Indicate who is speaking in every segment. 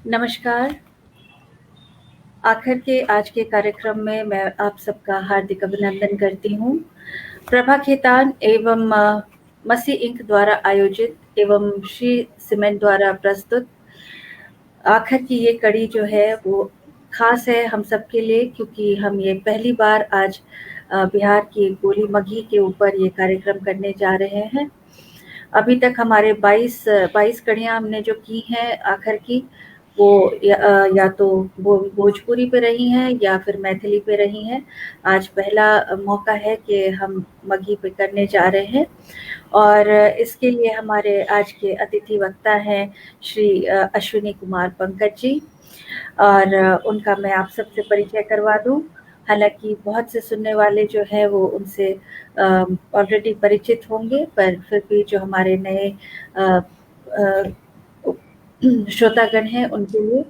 Speaker 1: नमस्कार। आखिर के आज के कार्यक्रम में मैं आप सबका हार्दिक अभिनंदन करती हूँ। प्रभा खेतान एवं मसी इंक द्वारा आयोजित एवं श्री सीमेंट द्वारा प्रस्तुत आखिर की ये कड़ी जो है वो ख़ास है हम सबके लिए, क्योंकि हम ये पहली बार आज बिहार की गोली मघी के ऊपर ये कार्यक्रम करने जा रहे हैं। अभी तक हमारे 22 कड़ियाँ हमने जो की हैं आखिर की, वो या तो वो भोजपुरी पे रही हैं या फिर मैथिली पे रही हैं। आज पहला मौका है कि हम मघी पे करने जा रहे हैं और इसके लिए हमारे आज के अतिथि वक्ता हैं श्री अश्विनी कुमार पंकज जी, और उनका मैं आप सबसे परिचय करवा दूँ। हालाँकि बहुत से सुनने वाले जो हैं वो उनसे ऑलरेडी परिचित होंगे, पर फिर भी जो हमारे नए अ अ, श्रोतागण हैं उनके लिए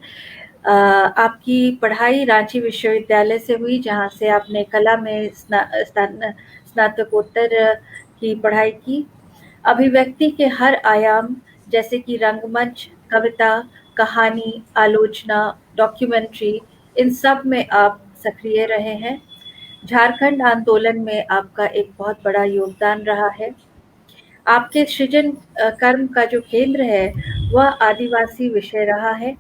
Speaker 1: आपकी पढ़ाई रांची विश्वविद्यालय से हुई, जहाँ से आपने कला में स्नातकोत्तर की पढ़ाई की। अभिव्यक्ति के हर आयाम जैसे कि रंगमंच, कविता, कहानी, आलोचना, डॉक्यूमेंट्री, इन सब में आप सक्रिय रहे हैं। झारखंड आंदोलन में आपका एक बहुत बड़ा योगदान रहा है। आपके सृजन कर्म का जो केंद्र है वह आदिवासी विषय रहा है।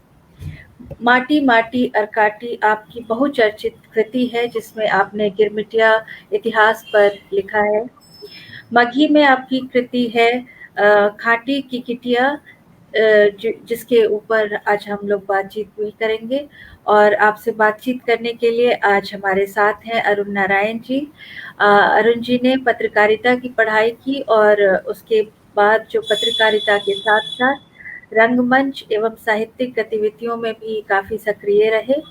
Speaker 1: माटी माटी अरकाटी आपकी बहुचर्चित कृति है, जिसमें आपने गिरमिटिया इतिहास पर लिखा है। मगही में आपकी कृति है खाटी की किटिया, जिसके ऊपर आज हम लोग बातचीत भी करेंगे। और आपसे बातचीत करने के लिए आज हमारे साथ हैं अरुण नारायण जी। अरुण जी ने पत्रकारिता की पढ़ाई की और उसके बाद जो पत्रकारिता के साथ साथ रंगमंच एवं साहित्यिक गतिविधियों में भी काफ़ी सक्रिय रहे,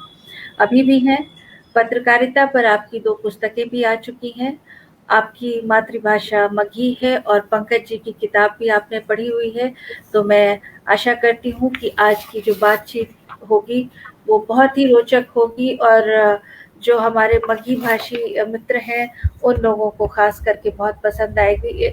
Speaker 1: अभी भी हैं। पत्रकारिता पर आपकी 2 पुस्तकें भी आ चुकी हैं। आपकी मातृभाषा मगही है और पंकज जी की किताब भी आपने पढ़ी हुई है। तो मैं आशा करती हूँ कि आज की जो बातचीत होगी वो बहुत ही रोचक होगी और जो हमारे मगही भाषी मित्र हैं उन लोगों को ख़ास करके बहुत पसंद आएगी।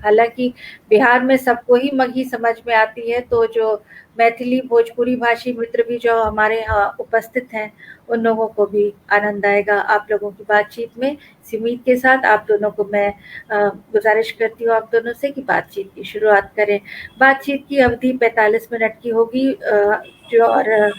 Speaker 1: हालाँकि बिहार में सबको ही मगही समझ में आती है, तो जो मैथिली भोजपुरी भाषी मित्र भी जो हमारे यहाँ उपस्थित हैं उन लोगों को भी आनंद आएगा आप लोगों की बातचीत में। इस उम्मीद के साथ आप दोनों को मैं गुज़ारिश करती हूँ आप दोनों से कि बातचीत की शुरुआत करें। बातचीत की अवधि 45 मिनट की होगी, जो और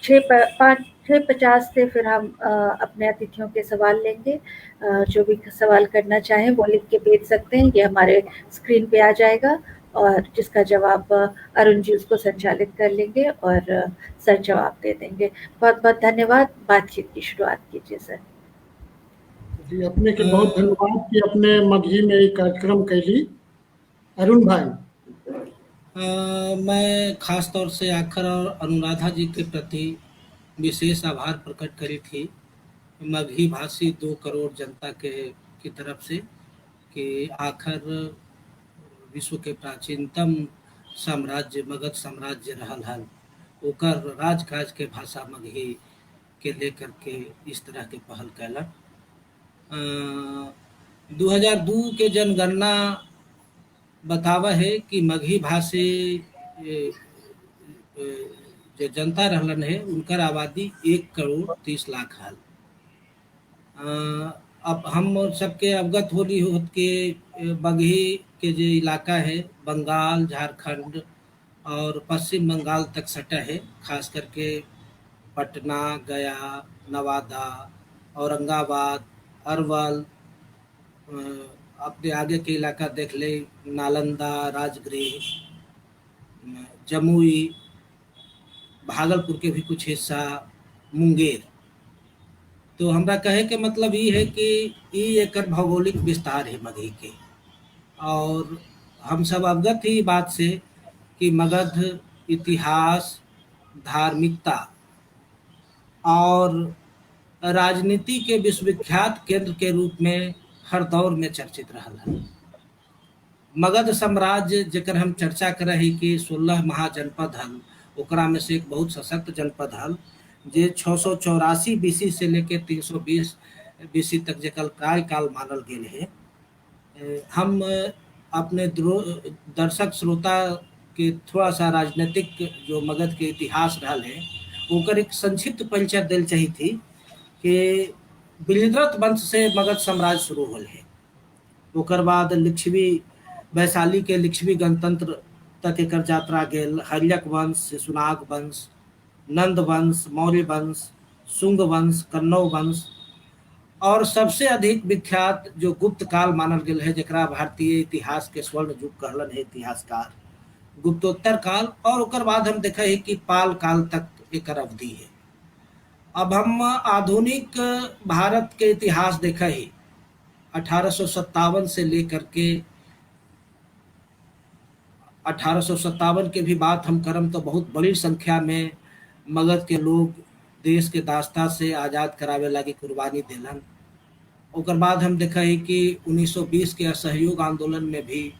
Speaker 1: 6:50 से फिर हम अपने अतिथियों के सवाल लेंगे। जो भी सवाल करना चाहें वो लिख के भेज सकते हैं, ये हमारे स्क्रीन पे आ जाएगा और जिसका जवाब अरुण जी उसको संचालित कर लेंगे और सर जवाब दे देंगे। बहुत-बहुत धन्यवाद। बातचीत की शुरुआत कीजिए सर।
Speaker 2: जी अपने के बहुत धन्यवाद कि अपने मगही में एक कार्यक्रम कैली। अरुण भाई
Speaker 3: मैं खास तौर से आखिर और अनुराधा जी के प्रति विशेष आभार प्रकट करी थी मगही भाषी 2 करोड़ जनता के की तरफ से कि आखिर विश्व के प्राचीनतम साम्राज्य मगध साम्राज्य रहल हल, ओकर राजकाज के भाषा मगही के लेकर के इस तरह के पहल कैलन। 2002 के जनगणना बतावा है कि मगही भाषी जो जनता रहलन है उनकर आबादी 1 करोड़ 30 लाख हल। अब हम सबके अवगत होली होत के मगही के जो इलाका है बंगाल, झारखंड और पश्चिम बंगाल तक सटा है, खास करके पटना, गया, नवादा, औरंगाबाद, अरवल, अपने आगे के इलाका देख ले नालंदा, राजगृह, जमुई, भागलपुर के भी कुछ हिस्सा, मुंगेर। तो हमरा कहे के मतलब ये है कि ये एक भौगोलिक विस्तार है मगही के, और हम सब अवगत ही बात से कि मगध इतिहास, धार्मिकता और राजनीति के विश्वविख्यात केंद्र के रूप में हर दौर में चर्चित रहल है। मगध साम्राज्य जेकर हम चर्चा कर रही कि 16 महाजनपद हल, ओकरा में से एक बहुत सशक्त जनपद हल जे 684 बीसी से लेके 320 बीसी तक जेकर कार्यकाल मानल गेल है। हम अपने दर्शक श्रोता के थोड़ा सा राजनीतिक जो मगध के इतिहास रहल है ओकर एक संक्षिप्त परिचय दिल चाही थी कि बृहद्रथ वंश से मगध साम्राज्य शुरू होल है। ओकर बाद लिच्छवी वैशाली के लिच्छवी गणतंत्र तक एकर यात्रा गेल। हर्यक वंश, शिशुनाग वंश, नंद वंश, मौर्य वंश, शुंग वंश, कन्नौ वंश और सबसे अधिक विख्यात जो गुप्त काल मानल गेल है जरा भारतीय इतिहास के स्वर्ण युग कहलन है इतिहासकार, गुप्तोत्तर काल। और ओकर बाद हम देखे है कि पाल काल तक एकर अवधि है। अब हम आधुनिक भारत के इतिहास देखे ही 1857 से लेकर के 1857 के भी बात हम करम तो बहुत बड़ी संख्या में मगध के लोग देश के दास्ता से आज़ाद करावे लगी कुर्बानी दिलन। ओकर बाद हम देखा है कि 1920 के असहयोग आंदोलन में भी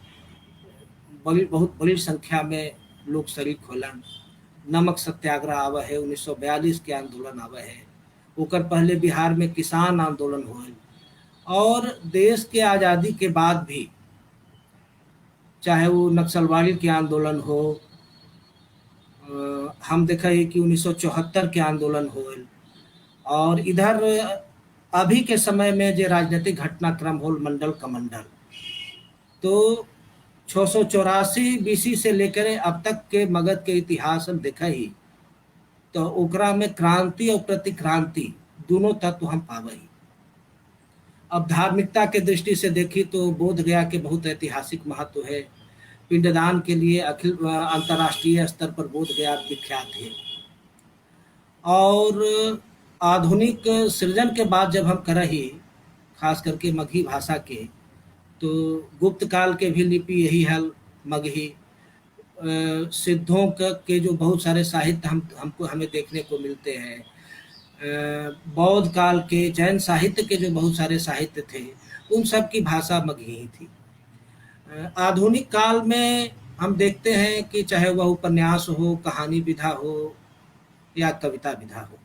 Speaker 3: बहुत बड़ी संख्या में लोग शरीक होलन। नमक सत्याग्रह आवे है, 1942 के आंदोलन आवे है। ओकर पहले बिहार में किसान आंदोलन होल। और देश के आज़ादी के बाद भी चाहे वो नक्सलवादी के आंदोलन हो, हम देखा है कि 1974 के आंदोलन होल। और इधर अभी के समय में जो राजनीतिक घटनाक्रम होल मंडल कमंडल, तो 684 बीसी से लेकर अब तक के मगध के इतिहास हम देखा ही तो ओकरा में क्रांति और प्रतिक्रांति दोनों तत्व हम पावे। अब धार्मिकता के दृष्टि से देखी तो बोध गया के बहुत ऐतिहासिक महत्व है। पिंडदान के लिए अखिल अंतर्राष्ट्रीय स्तर पर बोध गया विख्यात है। और आधुनिक सृजन के बाद जब हम करही खास करके मगही भाषा के, तो गुप्त काल के भी लिपि यही है मगही। सिद्धों के जो बहुत सारे साहित्य हमको हमें देखने को मिलते हैं। बौद्ध काल के जैन साहित्य के जो बहुत सारे साहित्य थे उन सब की भाषा मगही ही थी। आधुनिक काल में हम देखते हैं कि चाहे वह उपन्यास हो, कहानी विधा हो या कविता विधा हो,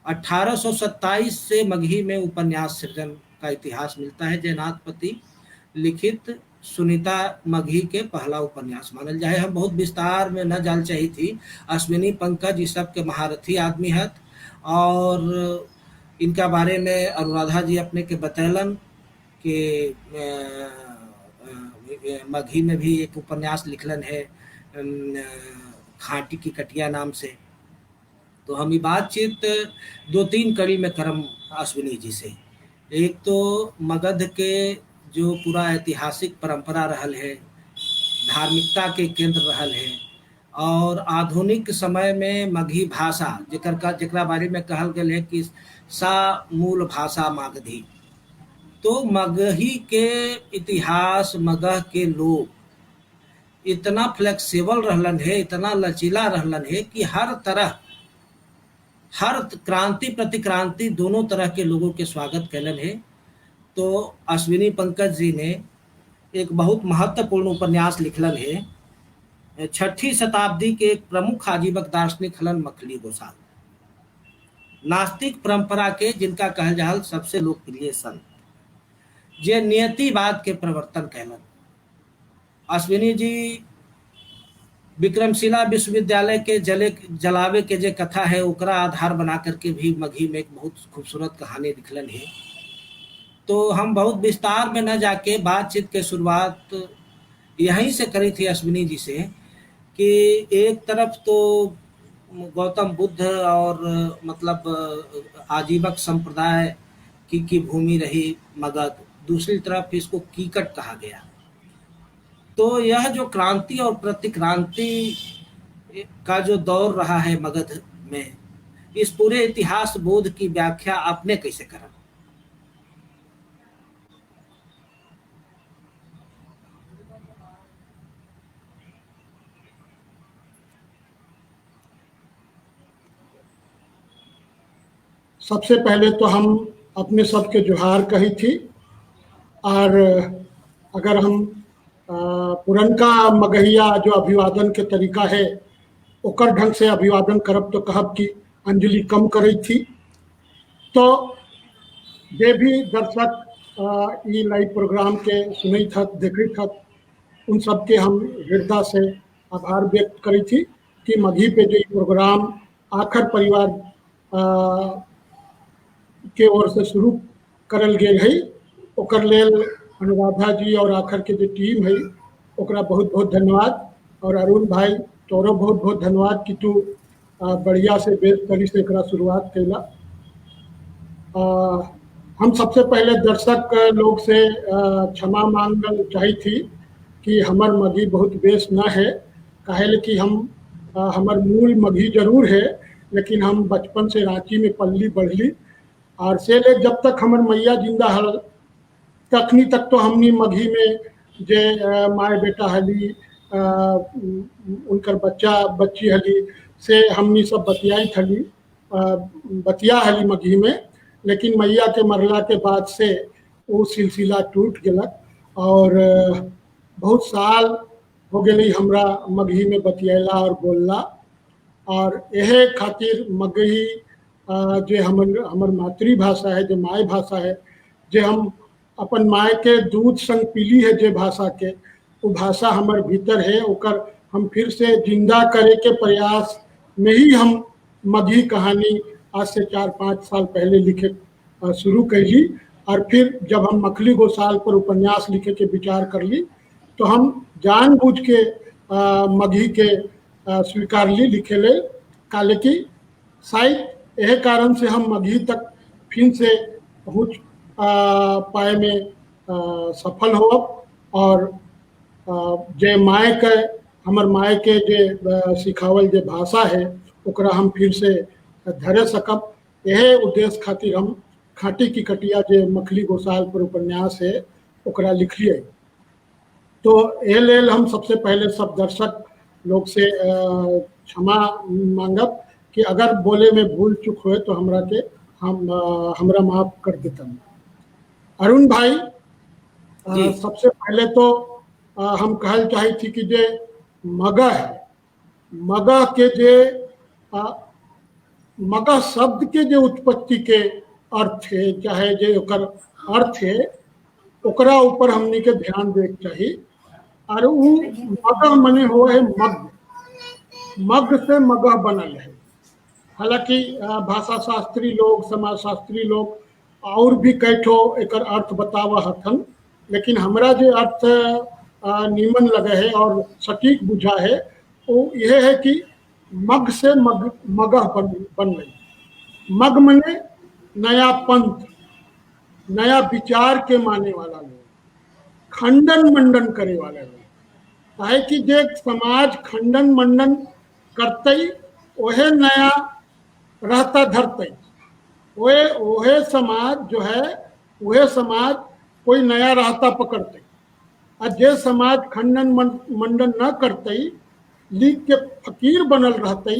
Speaker 3: 1827 से मगही में उपन्यास सृजन का इतिहास मिलता है। जयनाथपति लिखित सुनीता मगही के पहला उपन्यास मानल जाए। हम बहुत विस्तार में न जान चाहिए थी। अश्विनी पंकज इस सब के महारथी आदमी है और इनका बारे में अनुराधा जी अपने के बतैलन कि मगही में भी एक उपन्यास लिखलन है खाटी की कटिया नाम से। तो हम ये बातचीत 2-3 कड़ी में करम अश्विनी जी से। एक तो मगध के जो पूरा ऐतिहासिक परंपरा रहल है, धार्मिकता के केंद्र रहल है, और आधुनिक समय में मगही भाषा जकरा बारे में कहल गया है कि सा मूल भाषा मगधी। तो मगही के इतिहास, मगह के लोग इतना फ्लेक्सिबल रहलन है, इतना लचीला रहलन है कि हर तरह, हर क्रांति प्रतिक्रांति दोनों तरह के लोगों के स्वागत कैलन है। तो अश्विनी पंकज जी ने एक बहुत महत्वपूर्ण उपन्यास लिखलन है। 6ठी शताब्दी के एक प्रमुख आजीवक दार्शनिक हलन मखली गोसाल, नास्तिक परंपरा के जिनका कहल जाल सबसे लोकप्रिय संत, जे नियतिवाद के प्रवर्तन कहलन। अश्विनी जी विक्रमशिला विश्वविद्यालय के जलावे के जे कथा है ओकरा आधार बना करके भी मगही में एक बहुत खूबसूरत कहानी लिखलन है। तो हम बहुत विस्तार में न जाके बातचीत के शुरुआत यहीं से करी थी अश्विनी जी से कि एक तरफ तो गौतम बुद्ध और मतलब आजीवक संप्रदाय की भूमि रही मगध, दूसरी तरफ इसको कीकट कहा गया। तो यह जो क्रांति और प्रतिक्रांति का जो दौर रहा है मगध में, इस पूरे इतिहास बोध की व्याख्या आपने कैसे करा?
Speaker 2: सबसे पहले तो हम अपने सबके जोहार कही थी। और अगर हम पुरनका मगहिया जो अभिवादन के तरीका है ओकर ढंग से अभिवादन करब तो कहब कि अंजलि कम करी थी। तो जे भी दर्शक ये लाइव प्रोग्राम के सुनई थक देखी थक उन सबके हम हृदय से आभार व्यक्त करी थी कि मघी पे जो प्रोग्राम आखर परिवार के ओर से शुरू करल गेल है, ओकर लेल अनुराधा जी और आखर के जो टीम है ओकरा बहुत बहुत धन्यवाद। और अरुण भाई तोरो बहुत बहुत धन्यवाद कि तू बढ़िया से बेस तरी से एकरा शुरुआत कैला। हम सबसे पहले दर्शक लोग से क्षमा मांगल चाही थी कि हमर मघी बहुत बेस न है, काहे कि हम हमर मूल मघी जरूर है, लेकिन हम बचपन से रांची में पल्ली बढ़ली और से ले जब तक हमर मैया जिंदा हल तखनी तक तो हमनी मघी में जे माए बेटा हली उनकर बच्चा बच्ची हली से हमनी सब बतियाई थली बतिया हली मघी में। लेकिन मैया के मरला के बाद से वो सिलसिला टूट गलक और बहुत साल हो गई हमरा मघी में बतियाला और बोलला। और यह खातिर मगही जो हमर मातृभाषा है, जो माय भाषा है, जो हम अपन माय के दूध संग पीली है जे भाषा के, वो भाषा हमारे भीतर है, ओकर हम फिर से जिंदा करे के प्रयास में ही हम मघी कहानी आज से 4-5 साल पहले लिखे शुरू कैली। और फिर जब हम मखली गोसाल पर उपन्यास लिखे के विचार कर ली तो हम जानबूझ के मघी के स्वीकार ली लिखे ले, काले की शायद यह कारण से हम मघी तक फिर से पहुँच पाए में सफल हो। और जे माय के हमर माय के जे सिखावल जे भाषा है ओकरा हम फिर से धरे सकब, यह उद्देश्य खातिर हम खाटी की कटिया जे मखली गोसाल पर उपन्यास है ओकरा लिखलिए। तो ए लेल हम सबसे पहले सब दर्शक लोग से क्षमा मांगब कि अगर बोले में भूल चूक हुए तो हमरा माफ कर देता। अरुण भाई सबसे पहले तो हम कहल चाहे थी कि जे मगह है, मगह के जे मगह शब्द के जे उत्पत्ति के अर्थ है, चाहे जे ओकर अर्थ है ओकरा ऊपर हमनी के ध्यान देक चाहिए। और वो मगह मने हो है मग, मग से मगह बनल है। हालांकि भाषा शास्त्री लोग, समाज शास्त्री लोग और भी कई ठो एकर अर्थ बतावा हथन, लेकिन हमरा जो अर्थ नीमन लगे है और सटीक बुझा है वो यह है कि मग से मगह बन गई। मग मने नया पंथ, नया विचार के माने वाला लोग, खंडन मंडन करे वाला लोग। काहे कि जे समाज खंडन मंडन करते वह नया रहता धरते, वह समाज जो है वह समाज कोई नया रास्ता पकड़ते। और जे समाज खंडन मंडन न करते, लीग के फकीर बनल रहते,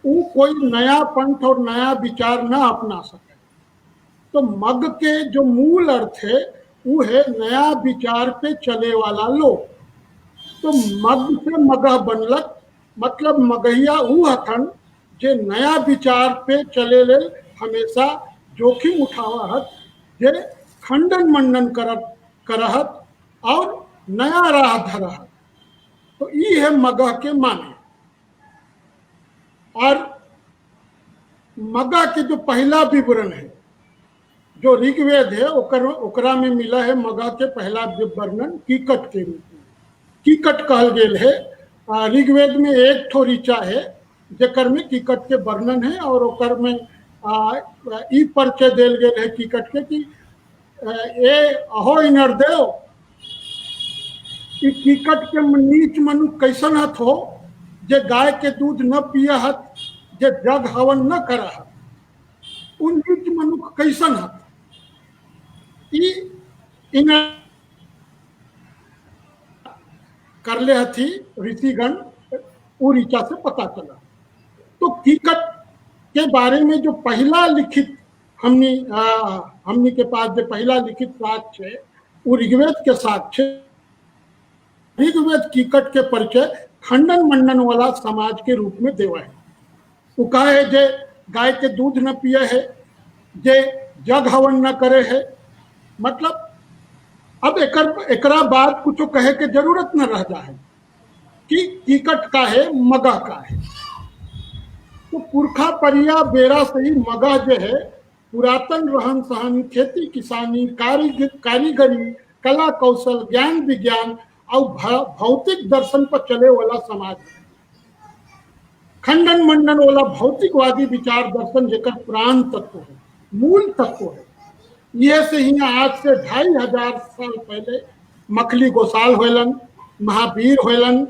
Speaker 2: वो कोई नया पंथ और नया विचार न अपना सके। तो मग के जो मूल अर्थ है वो है नया विचार पे चले वाला लोग। तो मग से मगह बनलक, मतलब मगहिया वो हथन जे नया विचार पे चले ले हमेशा जोखिम उठावत, जे खंडन मंडन करहत और नया राह धरहत। तो ये है मगह के माने। और मगह के जो पहला विवरण है जो ऋग्वेद है ओकरा में मिला है मगह के पहला वर्णन कीकट के रूप में। कीकट कहल गेल है। ऋग्वेद में एक ठो ऋचा है जेकर में कीकट के वर्णन है और ओकर में ई परिचय देल गेल है कीकट के कि ए अहो नरदेव, ई कीकट के नीच मनुष्य कैसन हत हो जे गाय के दूध न पिया हत, जे जग हवन न करा हत, उन नीच मनुष्य कैसन हत। इन करले हथी ऋषिगण वो ऋचा से पता चला। तो कीकट के बारे में जो पहला लिखित हमनी के पास जो पहला लिखित साक्ष्य है वो ऋग्वेद के साक्ष्य। ऋग्वेद कीकट के परिचय खंडन मंडन वाला समाज के रूप में देवा है। वो कहा है जे गाय के दूध न पिए है, जे जग हवन न करे है। मतलब अब एकरा बाद कुछ कहे के जरूरत न रह जाए। कि टिकट का है, मगह का है। तो पुरखा परिया बेरा से ही मगह जो है पुरातन रहन सहन, खेती किसानी, कारीगरी, कला कौशल, ज्ञान विज्ञान और भौतिक दर्शन पर चले वाला समाज है। खंडन मंडन वाला भौतिकवादी विचार दर्शन जेकर प्राण तत्व है, मूल तत्व है। यह से ही आज से 2500 साल पहले मखली गोसाल होलन, महावीर होलन,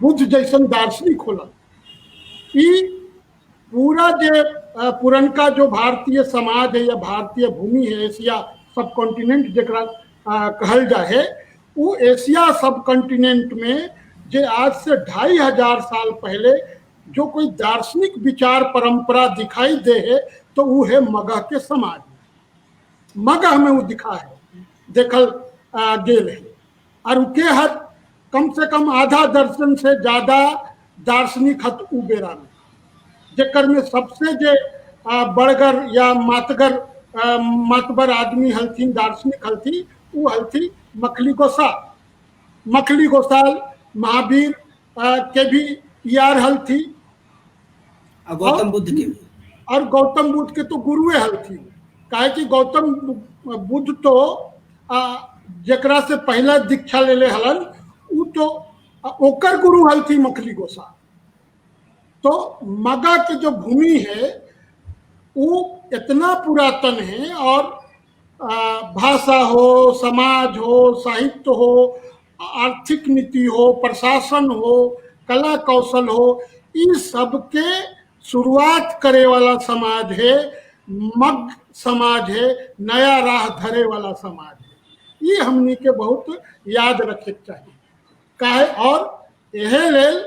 Speaker 2: बुद्ध जैसन दार्शनिक होलन। ई पूरा जे पुरनका जो भारतीय समाज है या भारतीय भूमि है, एशिया सब कॉन्टिनेंट जरा कहल जाए, वो एशिया सब कॉन्टिनेंट में जे आज से 2500 साल पहले जो कोई दार्शनिक विचार परंपरा दिखाई दे है तो वो है मगह के समाज। मगह में वो दिखा है, देखल गेल है। और उके हद कम से कम आधा दर्जन से ज्यादा दार्शनिक हत उ बेरा में, जेकर में सबसे जे बड़गर या मातबर आदमी हलथिन, दार्शनिक हलथी, वो हलथी मखली गोसाल। मखली गोसाल महावीर के भी यार हलथी,
Speaker 3: गौतम बुद्ध के भी,
Speaker 2: और गौतम बुद्ध के तो गुरुए हलथी। काहे कि गौतम बुद्ध तो जकरा से पहला दीक्षा ले हलन, उ तो ओकर गुरु हलथी मखली गोसाल। तो मगह की जो भूमि है वो इतना पुरातन है, और भाषा हो, समाज हो, साहित्य हो, आर्थिक नीति हो, प्रशासन हो, कला कौशल हो, इस सब के शुरुआत करे वाला समाज है मग समाज है, नया राह धरे वाला समाज है। ये हमनी के बहुत याद रखे चाहिए। काहे और यह लेल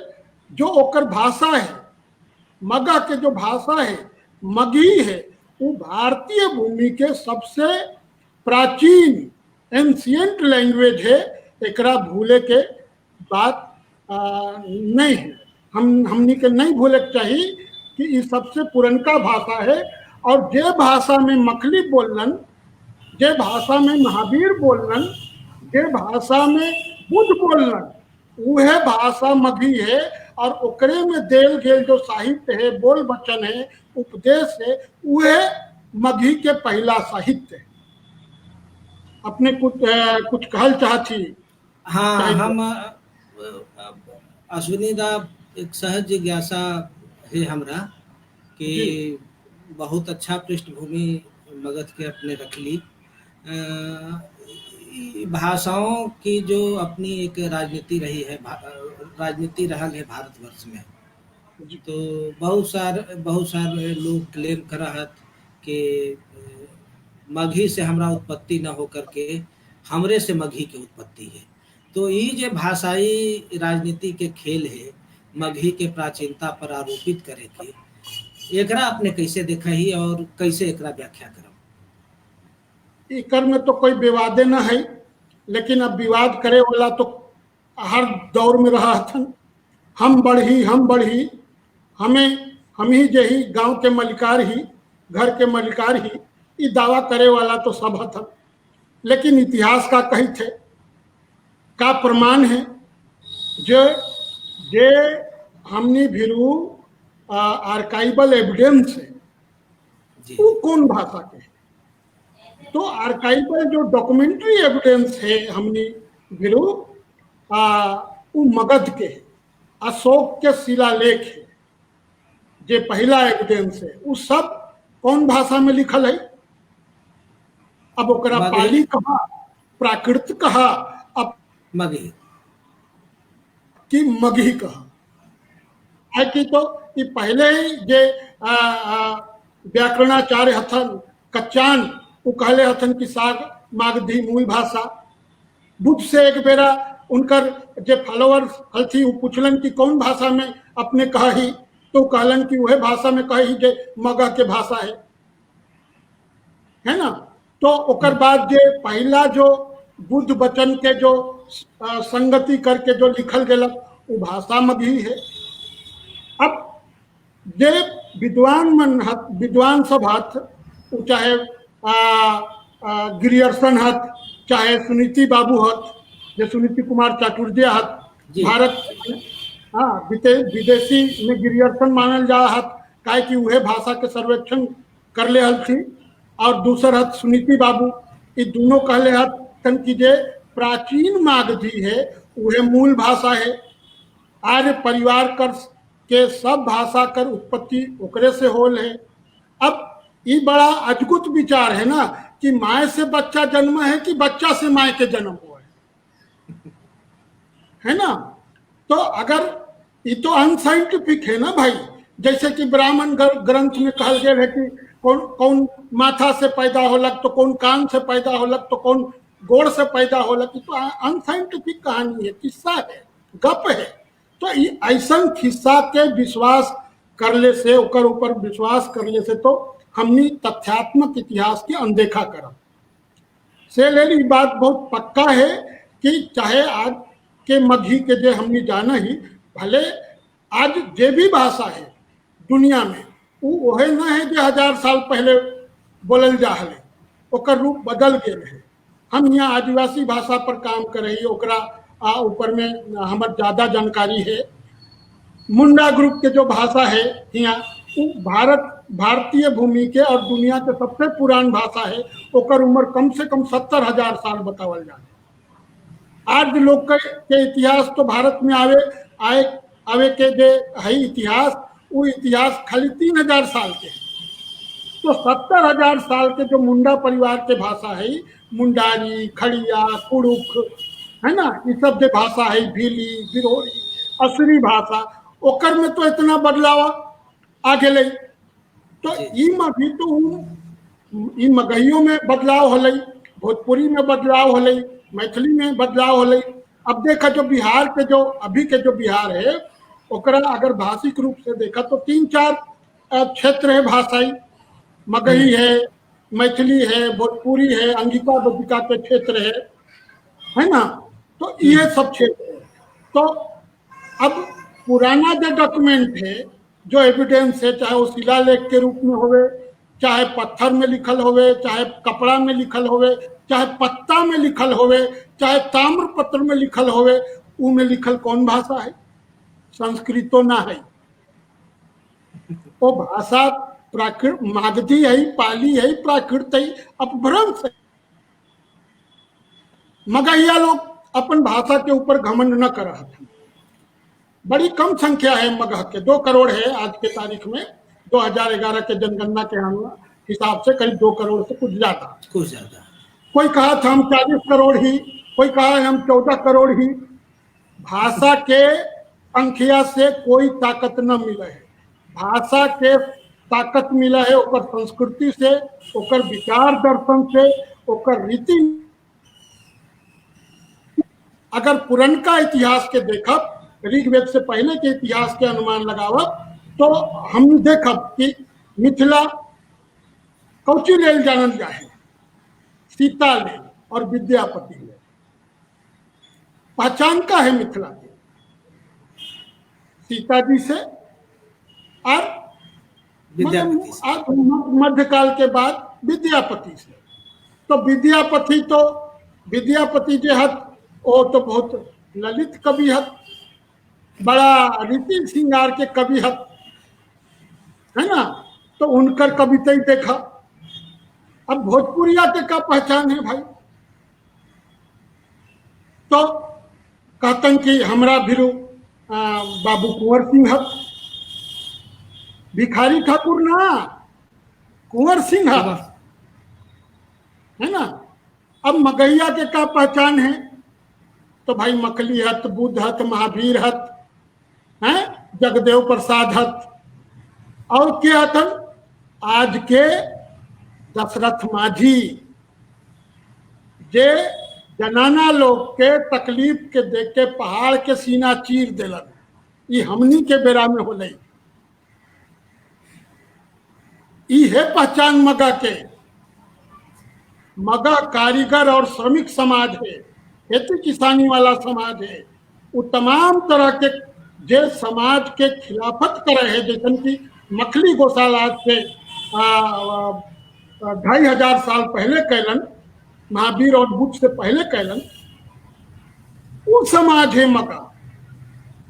Speaker 2: जो ओकर भाषा है, मगह के जो भाषा है, मगही है, वो भारतीय भूमि के सबसे प्राचीन एंशियंट लैंग्वेज है। एकरा भूले के बात नहीं है। हमनी के नहीं भूले के चाहिए कि ये सबसे पुरनका भाषा है। और जे भाषा में मखली बोलन, जे भाषा में महावीर बोलन, जे भाषा में बुद्ध बोलन, वह भाषा मगही है। और ओकरे में देल गेल जो साहित्य है, बोल वचन है, उपदेश है, वह मगही के पहला साहित्य है। अपने कुछ कहल चाहती?
Speaker 3: हाँ, हम अश्विनी दा एक सहज जिज्ञासा है हमरा कि बहुत अच्छा पृष्ठभूमि मगध के अपने रख ली। भाषाओं की जो अपनी एक राजनीति रही है, राजनीति रहल है भारतवर्ष में, तो बहुत सारे लोग क्लेम करत कि मगही से हमरा उत्पत्ति न हो करके हमरे से मगही के उत्पत्ति है। तो ये जो भाषाई राजनीति के खेल है, मगही के प्राचीनता पर आरोपित करे के, एकरा अपने कैसे देखा ही और कैसे एकरा व्याख्या करब?
Speaker 2: एकर में तो कोई विवादे न है, लेकिन अब विवाद करे वाला तो हर दौर में रहा हथन। हम बढ़ी, हम ही जही गांव के मलिकार ही, घर के मलिकार ही, ये दावा करे वाला तो सब हथन। लेकिन इतिहास का कही थे का प्रमाण है जो जे हमने भिरू आर्काइवल एविडेंस है, वो कौन भाषा के है? तो आर्काइवल जो डॉक्यूमेंट्री एविडेंस है हमने भिरू वो मगध के है। अशोक के शिलालेख है जे पहला एविडेंस है। वो सब कौन भाषा में लिखल है? अब ओकरा पाली कहा, प्राकृत कहा, अब
Speaker 3: मगही
Speaker 2: कि मगही कहा है। कि तो ये पहले ही जे व्याकरणाचार्य हथन कच्चान, वो कहले हथन कि साग मागधी मूल भाषा। बुद्ध से एक बेरा उनकर जे फॉलोअर्स हलथी वो पूछलन कि कौन भाषा में अपने कही, तो कहलन कि वह भाषा में कही जे मगह के भाषा है ना। तो ओकर बाद जे पहला जो बुद्ध वचन के जो संगति करके जो लिखल गेलक, वो भाषा मगही है। अब जे विद्वान सब हथ, चाहे गिरियर्सन हथ, चाहे सुनीति बाबू हथ, जे सुनीति कुमार चाटुर्य हथ, भारत हाँ विदेशी में गिरियर्सन मानल जा हत काहे कि उहे भाषा के सर्वेक्षण कर ले हल थी। और दूसर हत सुनीति बाबू, ये दोनों कहले हत तन की जे प्राचीन मागधी है उहे मूल भाषा है। आर्य परिवार कर के सब भाषा कर उत्पत्ति ओकरे से होल है। अब ये बड़ा अद्भुत विचार है ना कि माए से बच्चा जन्म है कि बच्चा से माए के जन्म हुआ है ना। तो अगर ये तो अनसाइंटिफिक है ना भाई। जैसे कि ब्राह्मण ग्रंथ में कहल गया है कि कौन कौन माथा से पैदा होलक तो कौन कान से पैदा होलक तो कौन गोड़ से पैदा होलक। तो अनसाइंटिफिक कहानी है, किस्सा है, गप है। तो ऐसा खिस्सा के विश्वास करले से ओकर ऊपर विश्वास करले से तो हमनी तथ्यात्मक इतिहास की अनदेखा करब से ले बात बहुत पक्का है कि चाहे आज के मगही के जे हमने जाना ही भले आज जे भी भाषा है दुनिया में वो ओहे ना है जो 1000 साल पहले बोलल जा रहे, ओकर रूप बदल गए है। हम यहाँ आदिवासी भाषा पर काम कर रही ओकरा ऊपर में हमार ज़्यादा जानकारी है। मुंडा ग्रुप के जो भाषा है यहाँ वो भारतीय भूमि के और दुनिया के सबसे पुरान भाषा है। ओकर उम्र कम से कम 70,000 साल बतावल जाए। आज लोग के इतिहास तो भारत में आवे के जे है इतिहास, वो इतिहास खाली 3000 साल के। तो 70,000 साल के जो मुंडा परिवार के भाषा है, मुंडारी, खड़िया, कुड़ुक है ना, ये सब जो भाषा है, भीली, बिरोरी, असरी भाषा, ओकर में तो इतना बदलाव आ गए। तो भी तो मगहियों में बदलाव होले, भोजपुरी में बदलाव होले, मैथिली में बदलाव होले। अब देखा जो बिहार के जो अभी के जो बिहार है ओकरा अगर भाषिक रूप से देखा तो 3-4 क्षेत्र है भाषाई। मगही है, मैथिली है, भोजपुरी है, अंगिका बज्जिका के क्षेत्र है ना। तो ये सब क्षेत्र है। तो अब पुराना जो डॉक्यूमेंट है, जो एविडेंस है, चाहे वो शिलालेख के रूप में होवे, चाहे पत्थर में लिखल होवे, चाहे कपड़ा में लिखल होवे, चाहे पत्ता में लिखल होवे, चाहे ताम्र पत्र में लिखल होवे, उ में लिखल कौन भाषा है? संस्कृतो ना है। वो भाषा प्राकृत मागधी है, पाली है, प्राकृत है, अपभ्रंश है। मगहिया लोग अपन भाषा के ऊपर घमंड न कर रहा था। बड़ी कम संख्या है मगह के, 2 करोड़ है आज के तारीख में। 2011 के जनगणना के हिसाब से करीब 2 करोड़ से कुछ ज्यादा। कोई कहा था हम 40 करोड़ ही, कोई कहा है हम 14 करोड़ ही। भाषा के संख्या से कोई ताकत न मिला है। भाषा के ताकत मिला है ओकर संस्कृति से, ओकर विचार दर्शन से, ओकर रीति। अगर पुरनका इतिहास के देखब, ऋग्वेद से पहले के इतिहास के अनुमान लगावब तो हम देखब कि मिथिला कौची लेल जानल जाए, सीता लेल और विद्यापति लेल। पहचान का है मिथिला की? सीता जी से और मध्यकाल के बाद विद्यापति से। तो विद्यापति जो हत वो तो बहुत ललित कवि हत, बड़ा रीति श्रृंगार के कवि हत, है ना। तो उनकर कविता ही देखा। अब भोजपुरिया के का पहचान है भाई? तो कहतन कि हमरा भिरू बाबू कुंवर सिंह हत, भिखारी ठाकुर ना, कुंवर सिंह हत, है ना। अब मगहिया के का पहचान है? तो भाई मकली हत, बुद्ध हत, महावीर हत, हैं, जगदेव प्रसाद हत, और क्या हतन? आज के दशरथ माझी, जे जनाना लोग के तकलीफ के देख के पहाड़ के सीना चीर दिलन। ये हमनी के बेरा में होले। ई है पहचान मगा के। मगा कारीगर और श्रमिक समाज है, खेती किसानी वाला समाज है। वो तमाम तरह के जे समाज के खिलाफत करे है, जैसे कि मखली गोसाल आज से 2500 साल पहले कैलन, महावीर और बुद्ध से पहले कैलन, वो समाज है मगा।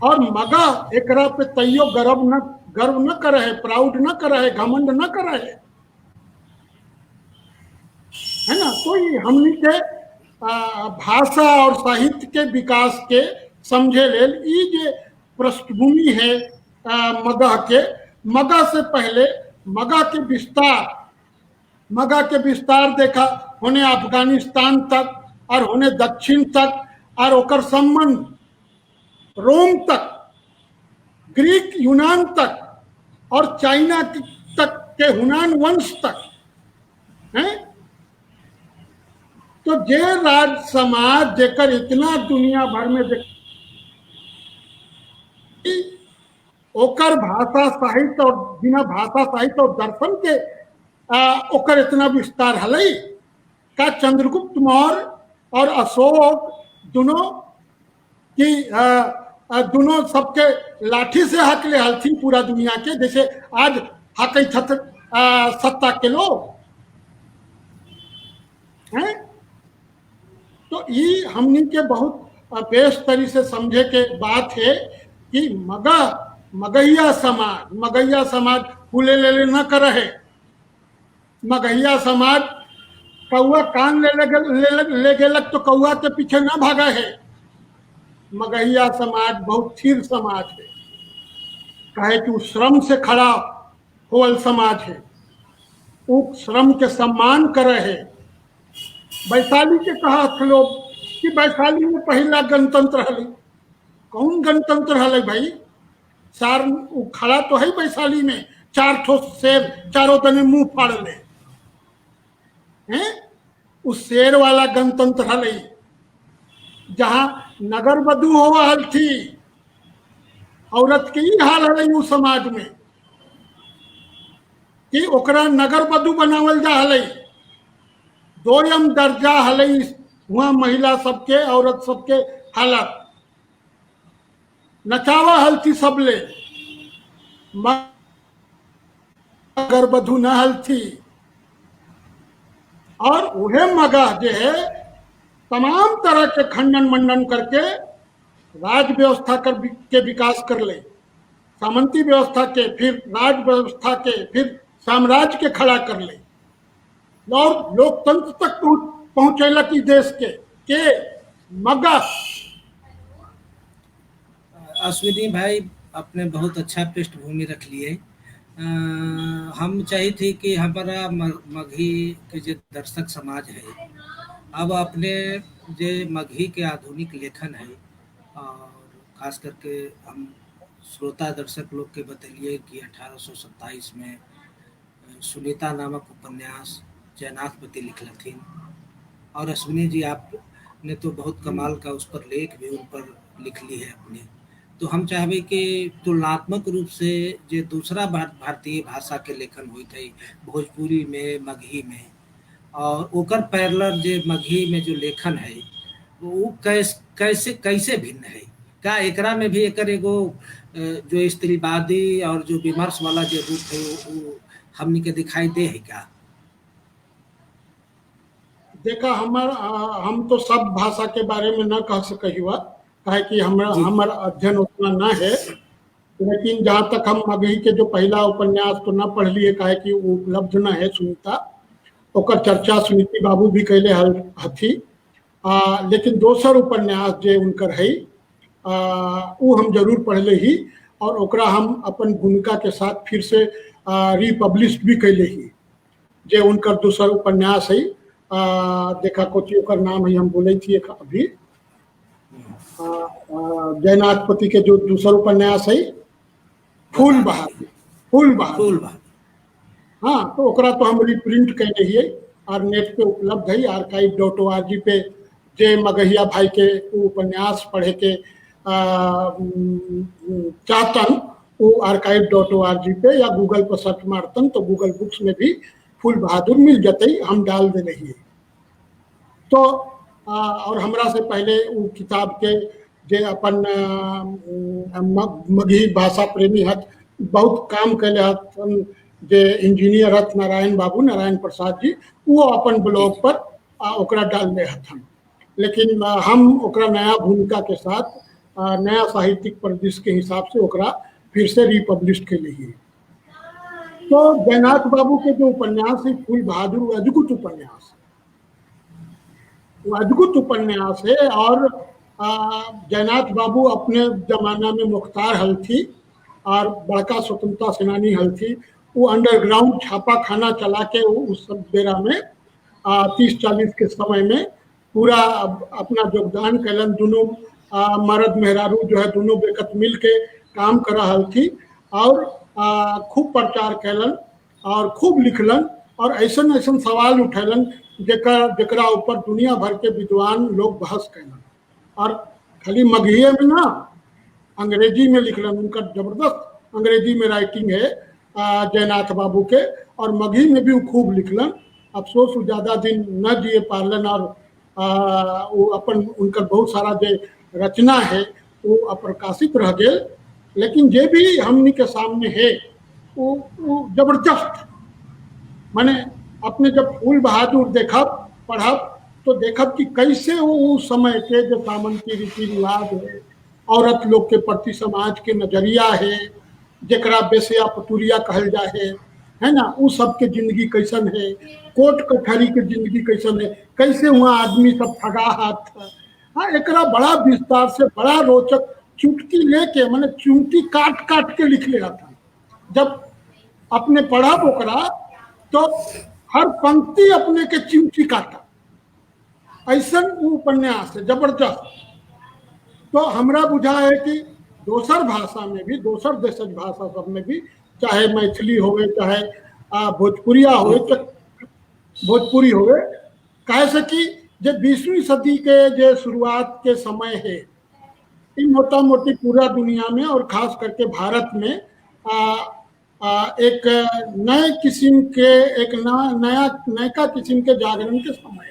Speaker 2: और मगा एकरा पे तैयो गर्व न करे है, प्राउड न करे है, घमंड न करे है ना। तो ये हमनी के भाषा और साहित्य के विकास के समझे लेल ई जे पृष्ठभूमि है मगह से पहले मगह के विस्तार देखा होने अफगानिस्तान तक और होने दक्षिण तक और ओकर संबंध रोम तक, ग्रीक यूनान तक और चाइना तक के हुनान वंश तक हैं। तो जे राज समाज जेकर इतना दुनिया भर में ओकर भाषा साहित्य और बिना भाषा साहित्य और दर्शन के ओकर इतना विस्तार हलै का चंद्रगुप्त मौर्य और अशोक दोनों की दोनों सबके लाठी से हकले हलथी पूरा दुनिया के, जैसे आज हकै सत्ता के लोग हैं। तो ये हमनी के बहुत बेस तरी से समझे के बात है कि मगहिया समाज फूले ले न कर है। मगहिया समाज कौआ कान ले गेलक तो कौआ के पीछे न भागा है। मगहिया समाज बहुत स्थिर समाज है, कहे कि श्रम से खड़ा होल समाज है, वो श्रम के सम्मान करे है। वैशाली के कहा लोग कि वैशाली में पहला गणतंत्र हल। कौन गणतंत्र हल भाई? चार खड़ा तो है वैशाली में, 4 ठो शेर चारों तने मुंह फाड़ ले हैं। उस शेर वाला गणतंत्र हल जहां नगर वधु होवा हल थी। औरत के ही हाल हल उस समाज में कि ओकरा नगर वधु बनावल जा हल। दोयम दर्जा हल वहां महिला सबके, औरत सबके हालत नचावा हल थी सबले, नगर वधु न हल थी। और वह मगह जो है तमाम तरह के खंडन मंडन करके राज व्यवस्था के विकास कर ले, सामंती व्यवस्था के, फिर राज व्यवस्था के, फिर साम्राज्य के खड़ा कर ले और लोकतंत्र तक पहुंचेलक ई देश के मगह।
Speaker 3: अश्विनी भाई आपने बहुत अच्छा पृष्ठभूमि रख लिए। हम चाहिए थे कि हमारा मगही के जो दर्शक समाज है अब अपने जो मगही के आधुनिक लेखन है, और खास करके हम श्रोता दर्शक लोग के बतलिए कि 1827 में सुनीता नामक उपन्यास जयनाथपति लिखलथिन। और अश्विनी जी आपने तो बहुत कमाल का उस पर लेख भी उन पर लिख ली है अपने। तो हम चाहबे कि तुलनात्मक रूप से जो दूसरा भारतीय भाषा के लेखन हुई थे भोजपुरी में, मगही में, और ओकर पैरेलल जो मगही में जो लेखन है वो कैसे भिन्न है? क्या एकरा में भी एकर एगो जो स्त्रीवादी और जो विमर्श वाला जो रूप है वो हमनी के दिखाई दे है क्या?
Speaker 2: देखा हम तो सब भाषा के बारे में न कह सके हुआ, कहे कि हमारा अध्ययन उतना न है। लेकिन जहाँ तक हम मगही के जो पहला उपन्यास तो न पढ़ लिए, कहे कि वो उपलब्ध न है सुनीता, ओकर चर्चा सुनीति बाबू भी कैले हथी। लेकिन दोसर उपन्यास जे उनकर है वो हम जरूर पढ़ले ही, और ओकरा हम अपन भूमिका के साथ फिर से रिपब्लिश भी कैले ही। जे उनकर दूसर उपन्यास है, देखा कोची ओकर नाम है, हम बोले थी एक अभी, जयनाथपति के जो दूसर उपन्यास है फूल बहार। हाँ, तो ओकरा तो हम रिप्रिंट कैले ही और नेट पे उपलब्ध है archive.org पे। जे मगहिया भाई के उपन्यास पढ़े के चाहतन वो archive.org पे या गूगल पर सर्च मारतन तो गूगल बुक्स में भी फूल बहादुर मिल जाते, हम डाल दे रही है। तो और हमरा से पहले वो किताब के जे अपन मगही भाषा प्रेमी हत बहुत काम कैले हथन, जे इंजीनियर हत नारायण प्रसाद जी, वो अपन ब्लॉग पर ओकरा डालने हथन। लेकिन हम ओकरा नया भूमिका के साथ नया साहित्यिक परिदृश्य के हिसाब से ओकरा फिर से रिपब्लिश के लिए। तो जयनाथ बाबू के जो उपन्यास है फूल बहादुर, वो अद्भुत उपन्यास, वो अद्भुत उपन्यास है। और जयनाथ बाबू अपने जमाना में मुख्तार हल थी और बड़का स्वतंत्रता सेनानी हल थी। वो अंडरग्राउंड छापा खाना चला के उस सब बेरा में 30-40 के समय में पूरा अपना योगदान कैलन। दोनों मर्द मेहरारू जो है दोनों बेकत मिल के काम कर रहा थी और खूब प्रचार कैलन और खूब लिखलन और ऐसा ऐसा सवाल उठैलन जकरा ऊपर दुनिया भर के विद्वान लोग बहस कैलन। और खाली मगहिए में ना, अंग्रेजी में लिखलन। उनका जबरदस्त अंग्रेजी में राइटिंग है जयनाथ बाबू के, और मगही में भी वो खूब लिखलन। अफसोस वो ज़्यादा दिन न जिए पारलन और वो अपन उनका बहुत सारा जो रचना है वो अप्रकाशित रह गए। लेकिन जे भी हमनी के सामने है वो जबरदस्त। माने अपने जब फूल बहादुर देखब पढ़ब तो देखब कि कैसे वो उस समय के जो सामंती रीति रिवाज है, औरत लोग के प्रति समाज के नजरिया है, जकरा बेसिया पटुरिया कहल जाए है ना, वो सब के जिंदगी कैसन है, कोर्ट कचहरी के जिंदगी कैसन है, कैसे वहाँ आदमी सब ठगा हाथ था। हाँ, एकरा बड़ा विस्तार से बड़ा रोचक चुटकी लेके मैंने चुटकी काट काट के लिख लिया था। जब अपने पढ़ा ओकरा तो हर पंक्ति अपने के चिमटी काटा, ऐसा उपन्यास है जबरदस्त। तो हमरा बुझा है कि दोसर भाषा में भी, दोसर देशज भाषा सब में भी, चाहे मैथिली होवे चाहे भोजपुरिया होवे, भोजपुरी होवे, कहे से कि जो 20वीं सदी के जो शुरुआत के समय है, इन मोटा मोटी पूरा दुनिया में और खास करके भारत में एक नए किस्म के एक नया किस्म के जागरण के समय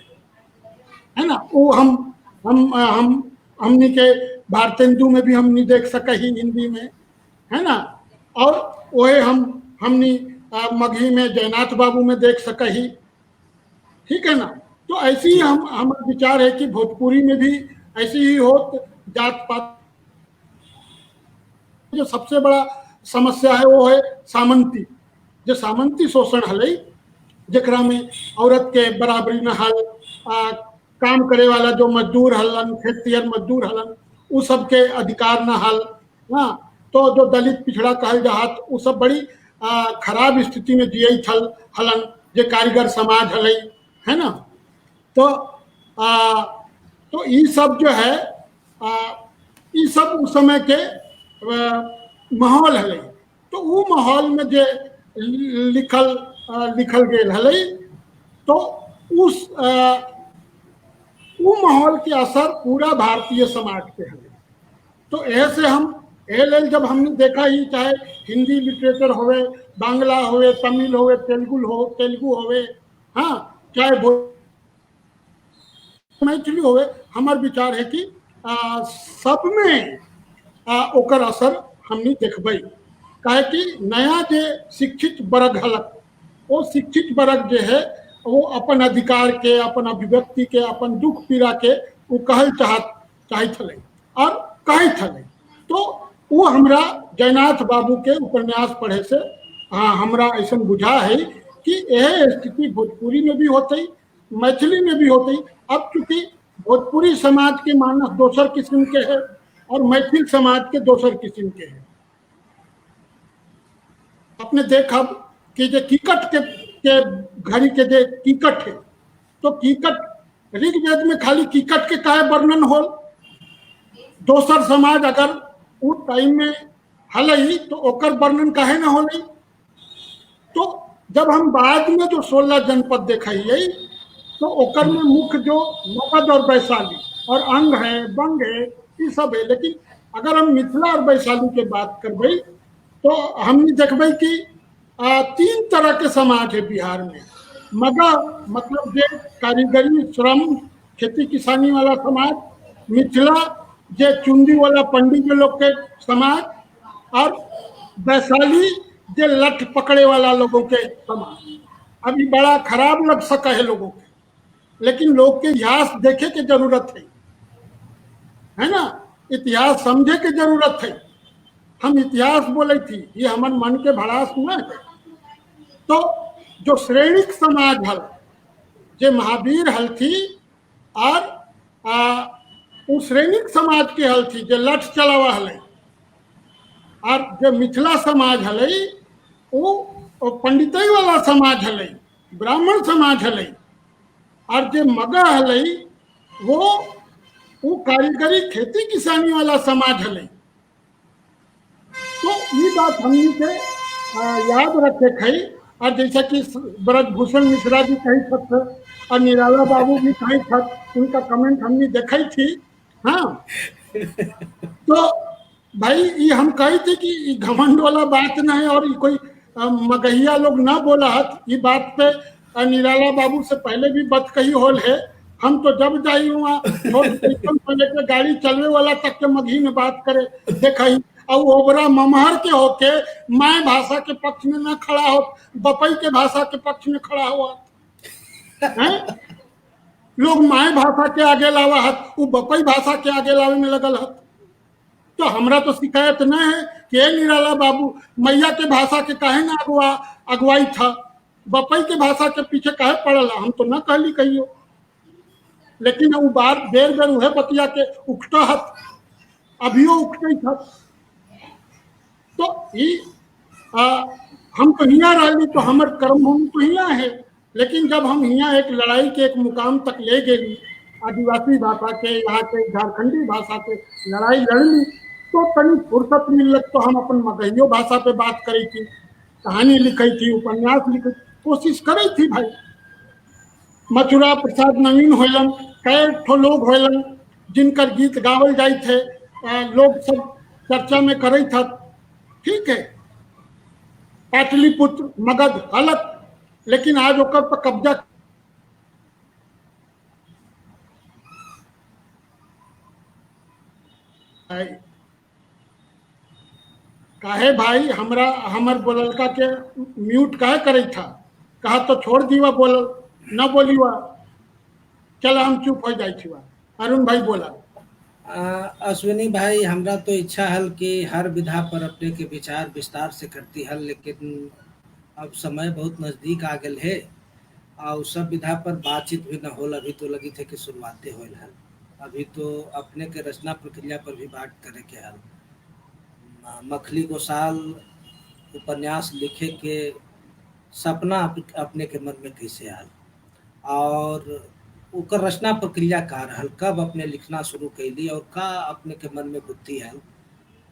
Speaker 2: है ना। वो हमनी के भारतेंदु में भी हम नहीं देख सके ही हिंदी में, है ना, और वही हमनी मगही में जयनाथ बाबू में देख सके ही, ठीक है ना। तो ऐसी ही हमारा विचार है कि भोजपुरी में भी ऐसी ही हो। जात पात जो सबसे बड़ा समस्या है वो है सामंती, जो सामंती शोषण हल, जकरा में औरत के बराबरी न हल, काम करे वाला जो मजदूर हलन, खेतिहर मजदूर हलन, वो सब के अधिकार न हल। हाँ, तो जो दलित पिछड़ा कहल जात वो सब बड़ी खराब स्थिति में जिये हलन, जे कारीगर समाज हल, है ना। तो ये सब जो है ये सब उस समय के माहौल हल। तो वो माहौल में जो लिखल गए हल, तो उस वो माहौल के असर पूरा भारतीय समाज पे है। तो ऐसे हम जब हमने देखा ही, चाहे हिंदी लिटरेचर होवे, बांग्ला होवे, तमिल होवे, तेलुगु होवे, हाँ, चाहे मैथिली होवे, हमार विचार है कि सब में ओकर असर हमने देखबे। काहे कि नया जे शिक्षित वर्ग हलक, वो शिक्षित वर्ग जो है वो अपन अधिकार के, अपन अभिव्यक्ति के, अपन दुख पीड़ा के वो कहल चाहत हले और कहत हले। तो वो हमरा जयनाथ बाबू के उपन्यास पढ़े से हमरा ऐसा बुझा है कि यह स्थिति भोजपुरी में भी होती, मैथिली में भी होती। अब चूंकि भोजपुरी समाज के मानस दोसर किस्म के है और मैथिल समाज के दोसर किस्म के है। अपने देखब कि जो कीकट के घड़ी के जो कीकट है, तो कीकट ऋग्वेद में खाली कीकट के काहे वर्णन हो, दोसर समाज अगर उस टाइम में हल तो ओकर वर्णन काहे ना हो। तो जब हम बाद में जो 16 जनपद देखिए तो ओकर में मुख्य जो मगध और वैशाली और अंग है, बंग है, ये सब है। लेकिन अगर हम मिथिला और वैशाली के बात करबे तो हमने देखबे कि 3 तरह के समाज है बिहार में। मगध मतलब जे कारीगरी श्रम खेती किसानी वाला समाज, मिथिला जे चुंदी वाला पंडित लोग के समाज, और वैशाली जे लठ पकड़े वाला लोगों के समाज। अभी बड़ा खराब लग सका है लोगों के, लेकिन लोग के इतिहास देखे के जरूरत है ना। इतिहास समझे के जरूरत है। हम इतिहास बोले थी, ये हमारे मन के भड़ास हुआ है। तो जो श्रेणिक समाज हल, जे महावीर हल थी और उ श्रेणिक समाज के हल थी, जे लठ चलावा हल, और जो मिथिला समाज हल वो पंडितई वाला समाज हल, ब्राह्मण समाज हल, और जो मगा हल वो कारीगरी खेती किसानी वाला समाज हल। तो ये बात हमने के याद रखे खई। और जैसा कि ब्रजभूषण मिश्रा जी कही थक और निराला बाबू भी कही थक, उनका कमेंट हमने देखी थी। हाँ, तो भाई ये हम कही थी कि घमंड वाला बात नहीं, और ये कोई मगहिया लोग ना बोला हत। ये बात पे निराला बाबू से पहले भी बात कही होल है। हम तो जब जाई वहाँ छोट से लेकर गाड़ी चलने वाला तक के मगही में बात करे देखई, और ओबरा ममहर के होके माय भाषा के पक्ष में न खड़ा हो, बपई के भाषा के पक्ष में खड़ा हुआ है। लोग माय भाषा के आगे लावा हत, वो बपई भाषा के आगे लावे में लगल हत। तो हमरा तो शिकायत न है कि निराला बाबू मैया के भाषा के काहे ना अगुवाई था, बपई के भाषा के पीछे काहे पड़ला, हम तो न कहली कहियो। लेकिन वो बार बेर बेर उहे बतिया के उकटा हत, अभियो उकटे था। तो हम तो हियाँ रही, तो हमारे कर्मभूमि तो हियाँ है। लेकिन जब हम हियाँ एक लड़ाई के एक मुकाम तक ले गई, आदिवासी भाषा के, यहाँ के झारखंडी भाषा के लड़ाई लड़ली, तो तनी फुर्सत मिलत तो हम अपन मगहियो भाषा पे बात करी थी, कहानी लिखी थी, उपन्यास लिखी, कोशिश करी थी भाई। मथुरा प्रसाद नवीन होलन, कई ठो लोग होलन जिनकर गीत गावल जाए थे, लोग सब चर्चा में करे था। ठीक है, पाटलिपुत्र मगध अलग, लेकिन आज ओकर पर कब्जा काहे भाई हमरा हमर बोललका के म्यूट काहे करे था, कहा तो छोड़ दीवा, बोल न बोलीवा, चल हम चुप हो जाए थी। अरुण भाई बोला।
Speaker 3: अश्विनी भाई, हमरा तो इच्छा हल कि हर विधा पर अपने के विचार विस्तार से करती हल, लेकिन अब समय बहुत नजदीक आ गल है और सब विधा पर बातचीत भी न होल। अभी तो लगी थे कि शुरुआतें होल हल, अभी तो अपने के रचना प्रक्रिया पर भी बात करे के हल। मखली गोसाल उपन्यास लिखे के सपना अपने के मन में कैसे आल, और ओकर रचना प्रक्रिया का रहल, कब अपने लिखना शुरू कैली और का अपने के मन में बुद्धि है,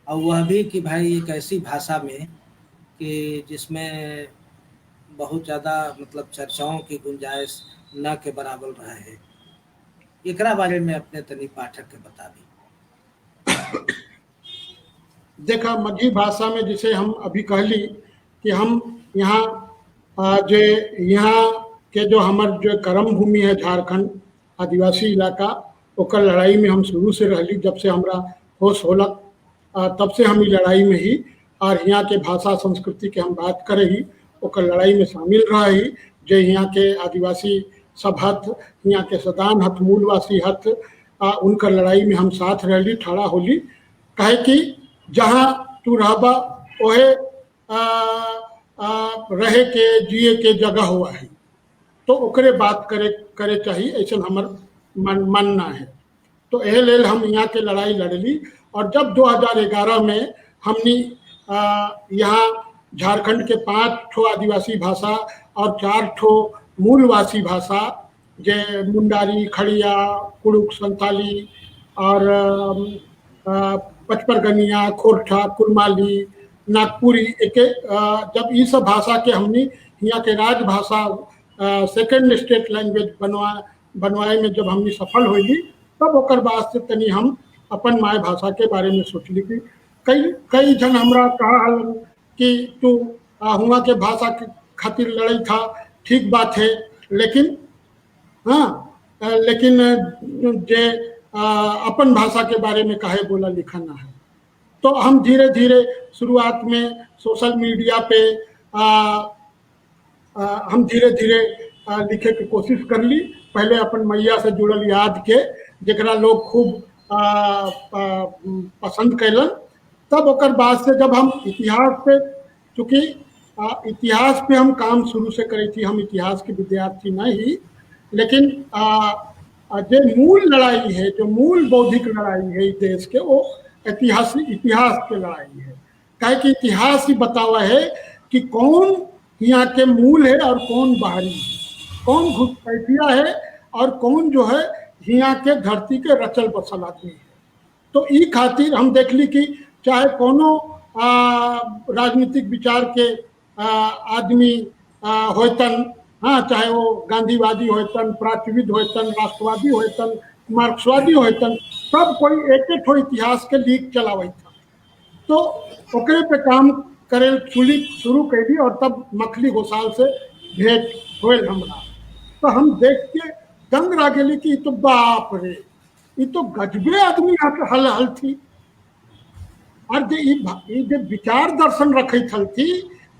Speaker 3: और वह भी कि भाई एक ऐसी भाषा में कि जिसमें बहुत ज़्यादा मतलब चर्चाओं की गुंजाइश न के बराबर रहे है। एकरा बारे में अपने तनी पाठक के बता दी।
Speaker 2: देखा, मगही भाषा में जिसे हम अभी कहली कि हम यहाँ जो यहाँ के जो हमार जो कर्म भूमि है झारखंड आदिवासी इलाका, ओकर लड़ाई में हम शुरू से रहली। जब से हमरा होश होलक तब से हम लड़ाई में ही, और यहाँ के भाषा संस्कृति के हम बात करे ही, ओकर लड़ाई में शामिल रही। जो यहाँ के आदिवासी सब हथ, यहाँ के सदान हथ, मूलवासी हथ, उनकर लड़ाई में हम साथ रहली, ठाड़ा होली। कहे कि जहाँ तू रहबा ओहे रहे के जिए के जगह हुआ है, तो ओकरे बात करे चाहिए, ऐसा हमार मानना है। तो एह लेल हम यहाँ के लड़ाई लड़ली। और जब 2011 में हमने यहाँ झारखंड के 5 ठो आदिवासी भाषा और 4 ठो मूलवासी भाषा, जे मुंडारी, खड़िया, कुड़ुक, संताली और पचपरगनिया, खोरठा, कुरमाली, नागपुरी, जब ये सब भाषा के हमने यहाँ के राजभाषा सेकेंड स्टेट लैंग्वेज बनवाए में जब हमने सफल होली, तब ओकर बाद से तनी हम अपन माय भाषा के बारे में सोचली कि कई जन हमरा कहा कि तू हुआ के भाषा के खातिर लड़ाई था, ठीक बात है, लेकिन जे अपन भाषा के बारे में काहे बोला लिखा ना है। तो हम धीरे धीरे शुरुआत में सोशल मीडिया पे हम धीरे धीरे लिखे की कोशिश कर ली। पहले अपन मैया से जुड़ल याद के, जरा लोग खूब पसंद कैलन। तब ओकर बाद से जब हम इतिहास पे, चूँकि इतिहास पे हम काम शुरू से करी थी, हम इतिहास के विद्यार्थी नहीं, लेकिन जो मूल लड़ाई है, जो मूल बौद्धिक लड़ाई है इस देश के, वो इतिहास के लड़ाई है। काहे कि इतिहास ही बतावा है कि कौन यहाँ के मूल है और कौन बाहरी है, कौन घुसपैठिया है और कौन जो है यहाँ के धरती के रचल बसल आदमी है। तो ई खातिर हम देखली कि चाहे कोनो राजनीतिक विचार के आदमी होतन, हाँ, चाहे वो गांधीवादी होतन, प्राच्यविद होतन, राष्ट्रवादी होतन, मार्क्सवादी होतन, सब कोई एक ठो इतिहास के लीक चलावत था। तो ओकरे पे काम करे शुरू कैली और तब मखली घोषाल से भेंट होल हमरा। तो हम देख के दंग रह गेली कि तो बाप रे, ये तो गजबे आदमी हल थी। और जो विचार दर्शन रखे थी,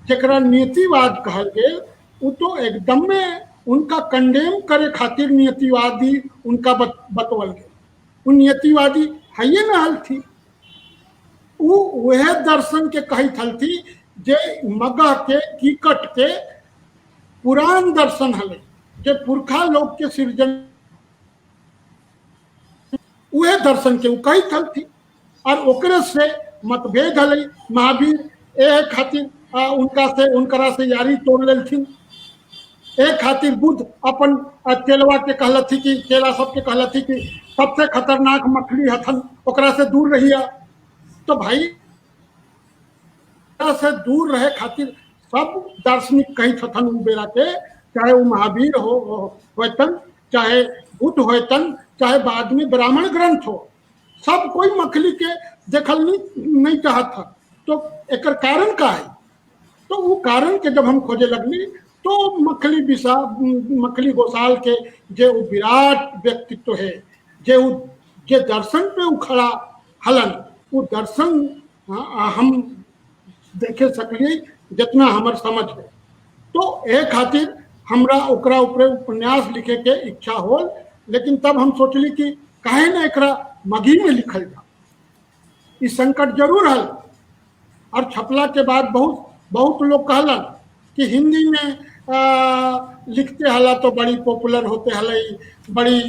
Speaker 2: जरा नीतिवाद कहल गए, वो तो एकदम में उनका कंडेम करे खातिर नीतिवादी उनका बतवल गए। वो नीतिवादी है न हल थी, वह दर्शन के कही थल थी जे मगह के कीकट के पुरान दर्शन हले, जे पुरखा लोग के सृजन, वह दर्शन के कही थल थी। और ओकरे से मतभेद हले। महावीर एक खातिर उनकरा से यारी तोड़ लेथिन। एक खातिर बुद्ध अपन चेलवा के कहल थी कि चेला सबके कहल थी कि सबसे खतरनाक मछली हथन, ओकरा से दूर रहिया। तो भाई से दूर रहे खातिर सब दार्शनिक कही थथन उ बेरा के, चाहे वो महावीर होतन, चाहे बुद्ध होतन, चाहे बाद में ब्राह्मण ग्रंथ हो, सब कोई मछली के देखल नहीं चाहत था। तो एक कारण का है? तो वो कारण के जब हम खोजे लगली तो मखली घोषाल के जो विराट व्यक्तित्व है, जे दर्शन पे उखड़ा हलन, वो दर्शन हम देखे सकलिए जितना हमार समझ है। तो एक खातिर हमरा ओकरा ऊपर उपन्यास लिखे के इच्छा होल। लेकिन तब हम सोचली कि काहे ना एकरा मगही में लिखल जा। इस संकट जरूर हल। और छपला के बाद बहुत लोग कहलन कि हिंदी में लिखते हला तो बड़ी पॉपुलर होते हल, बड़ी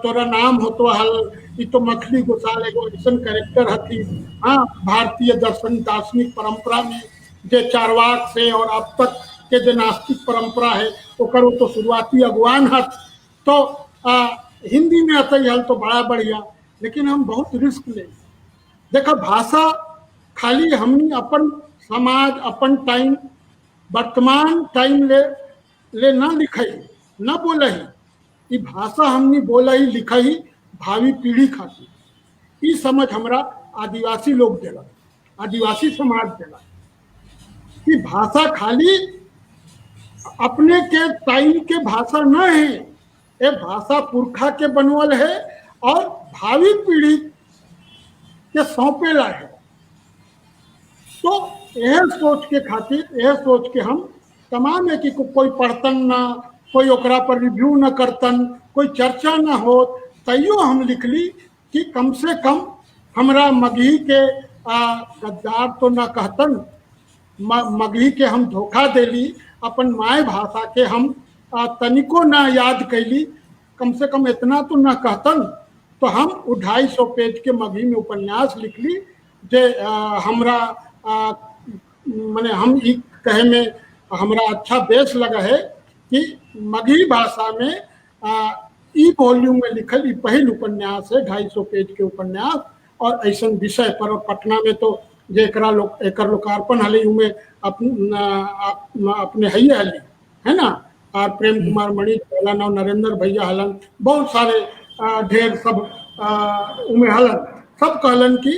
Speaker 2: तोरा नाम होतो हल, ये तो मखली घोषाल एगो ऐसा कैरेक्टर हथी, हाँ, भारतीय दर्शन दार्शनिक परंपरा में जे चारवाक से और अब तक के जो नास्तिक परंपरा है ओकर वो तो शुरुआती अगुवान हथ। तो हिंदी में अतई हल तो बड़ा बढ़िया। लेकिन हम बहुत रिस्क ले। देखा, भाषा खाली हमनी अपन समाज, अपन टाइम, वर्तमान टाइम ले ना लिखई, ना बोलही। ये भाषा हमनी बोलही लिखही भावी पीढ़ी खातिर। ये समझ हमरा आदिवासी लोग देला, आदिवासी समाज देला कि भाषा खाली अपने के टाइम के भाषा न है, ये भाषा पुरखा के बनवल है और भावी पीढ़ी के सौंपेला है। तो यह सोच के खातिर, यह सोच के हम तमाम है कि कोई पढ़तन ना, कोई ओकरा पर रिव्यू न करतन, कोई चर्चा न हो, तैयो हम लिखली कि कम से कम हमरा मगही के गद्दार तो न कहतन, मगही के हम धोखा देली, अपन माय भाषा के हम तनिको ना याद कैली, कम से कम इतना तो न कहतन। तो हम 250 पेज के मगही में उपन्यास लिखली, जे हमरा माने हम ई कहे में हमरा अच्छा बेस लगा है कि मगही भाषा में ई वॉल्यूम में लिखल ई पहल उपन्यास है, 250 पेज के उपन्यास। और ऐसा विषय पर पटना में तो जे एकर लोकार्पण हले उमें अपने हई हली है ना, और प्रेम कुमार मणि हलन और नरेंद्र भैया हलन, बहुत सारे ढेर सब उमें हलन। सब कहलन कि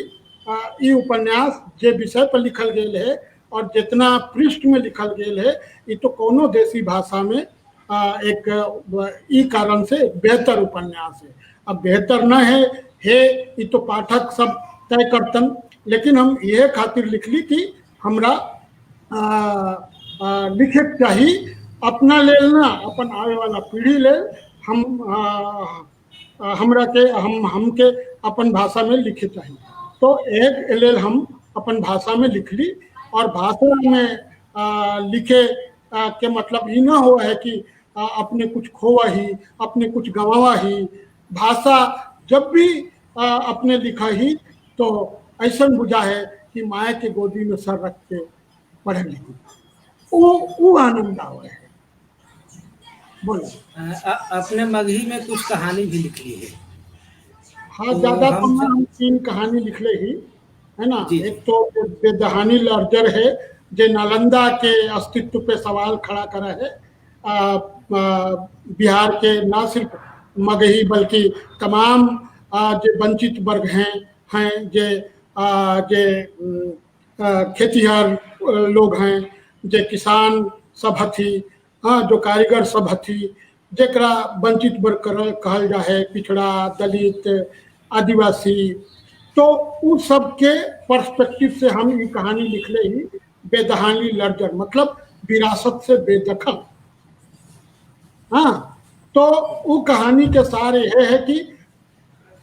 Speaker 2: ये उपन्यास जे विषय पर लिखल गेल है और जितना पृष्ठ में लिखल गेल है, ये तो कोनो देसी भाषा में एक ई कारण से बेहतर उपन्यास है। अब बेहतर न है ये तो पाठक सब तय करतन। लेकिन हम यह खातिर लिखली कि हमरा लिखे चाहिए अपना लेल ना, अपन आवे वाला पीढ़ी लेल। हम हमरा के हमके अपन भाषा में लिखे चाहिए। तो एक लेल हम अपन भाषा में लिख ली, और भाषा में लिखे के मतलब ये ना हो है कि अपने कुछ खोवा ही, अपने कुछ गंवावा ही। भाषा जब भी अपने लिखा ही तो ऐसा बुझा है कि माया के गोदी में सर रख के पढ़े लिखी, वो आनंद आवे है। बोलो।
Speaker 3: अपने मगही में कुछ कहानी भी लिख ली है।
Speaker 2: हाँ,
Speaker 3: तो
Speaker 2: ज्यादा
Speaker 3: हम
Speaker 2: हम 3 कहानी लिखले ही है ना।
Speaker 3: जी
Speaker 2: एक
Speaker 3: जी
Speaker 2: तो बेदहानी लर्जर है, जो नालंदा के अस्तित्व पे सवाल खड़ा करा है। बिहार के ना सिर्फ मगही बल्कि तमाम जो वंचित वर्ग हैं जे खेतीहर लोग हैं, जो किसान सब हथी, हाँ, जो कारीगर सब हथी, जरा वंचित वर्ग कहल जा है, पिछड़ा, दलित, आदिवासी। तो उस सब के पर्सपेक्टिव से हम ये कहानी लिखले ही बेदहानी लर्जर, मतलब विरासत से बेदखल। हाँ, तो वो कहानी के सारे है कि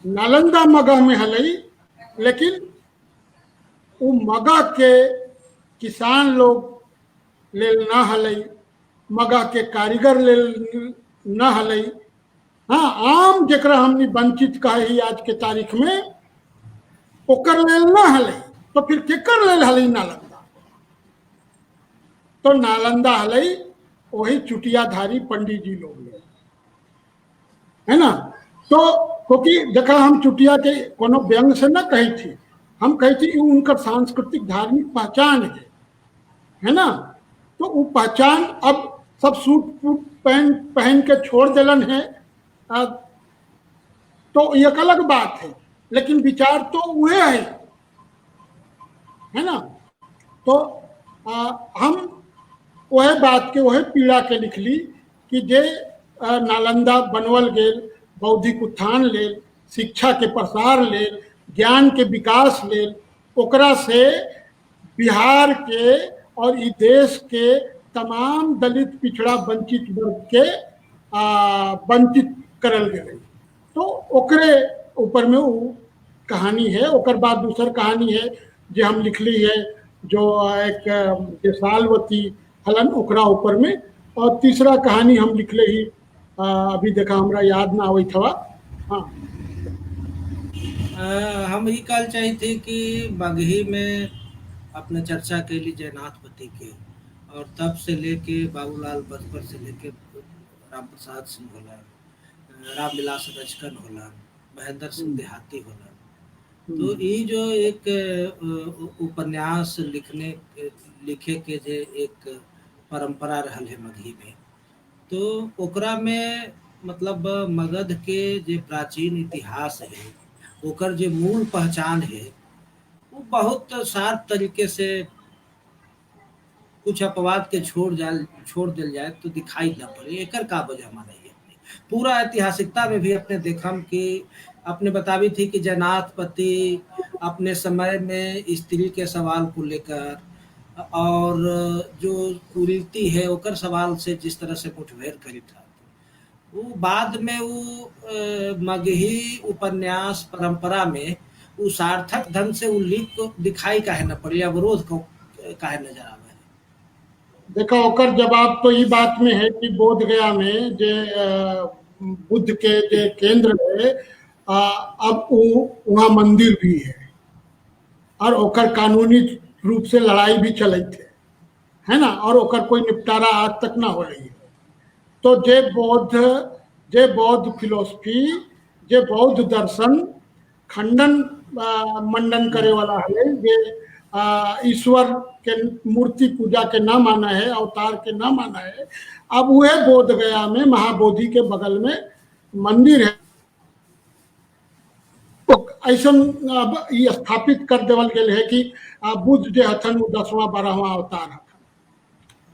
Speaker 2: नालंदा मगह में हलई, लेकिन वो मगह के किसान लोग लेल ना हलई, मगह के कारीगर लेल ना हलई। हाँ, आम जरा हमने वंचित कही आज के तारीख में, ओकर लेल ना हलई, तो फिर केकर लेल हलई नालंदा? तो नालंदा हलई वही चुटियाधारी पंडित जी लोग ले, है ना। तो क्योंकि जरा हम चुटिया के कोनो व्यंग से ना कही थी, हम कही थी उनका सांस्कृतिक धार्मिक पहचान है ना। तो वो पहचान अब सब सूट फूट पहन के छोड़ दिलन है, तो एक अलग बात है, लेकिन विचार तो वह है ना। तो हम वह बात के वह पीड़ा के लिख ली कि जे नालंदा बनवल गेल बौद्धिक उत्थान लेल, शिक्षा के प्रसार लेल, ज्ञान के विकास लेल, ओकरा से बिहार के और इस देश के तमाम दलित, पिछड़ा, वंचित वर्ग के वंचित करल गए। तो ओकरे ऊपर में वो कहानी है। ओकर बाद दूसर कहानी है जो हम लिखली है, जो एक सालवती हलन, ओकरा ऊपर में। और तीसरा कहानी हम लिखले ही अभी देखा हमरा याद ना आवे थवा। हाँ,
Speaker 3: हम ये कहल चाहे थे कि मगही में अपने चर्चा के लिए जयनाथपति के, और तब से लेके बाबूलाल बचपन से लेके राम प्रसाद सिंह होलन, रामविलास रचकन होलन, महेंद्र सिंह देहाती होलन। तो ये जो एक उपन्यास लिखे के जे एक परंपरा रहल है मगही में, तो ओकरा में मतलब मगध के जे प्राचीन इतिहास है, ओकर जे मूल पहचान है, वो बहुत साफ तरीके से कुछ अपवाद के छोड़ दिल जाए तो दिखाई न पड़े। एकर का वजह माना है अपने पूरा ऐतिहासिकता में भी अपने देखम कि अपने बतावी थी कि जयनाथपति अपने समय में स्त्री के सवाल को लेकर और जो कुरीति है ओकर सवाल से जिस तरह से मुठभेड़ करी था, वो बाद में वो मगही उपन्यास परंपरा में वो सार्थक ढंग से उल्लेख को दिखाई काहे न पड़ी, अवरोध को काहे नजर आवे।
Speaker 2: देखो ओकर जवाब तो ये बात में है कि बोध गया में जे बुद्ध के जे केंद्र है, अब वहाँ मंदिर भी है, और ओकर कानूनी रूप से लड़ाई भी चले थे, है ना, और ओकर कोई निपटारा आज तक ना हो रही है। तो जे बौद्ध फिलोसफी, जे बौद्ध दर्शन खंडन मंडन करे वाला है, जे ईश्वर के मूर्ति पूजा के ना माना है, अवतार के ना माना है, अब वह बोध गया में महाबोधि के बगल में मंदिर है। ऐसा अब ये स्थापित कर देवल गेल है कि बुद्ध जे हथन 10वां 12वां अवतार हथन।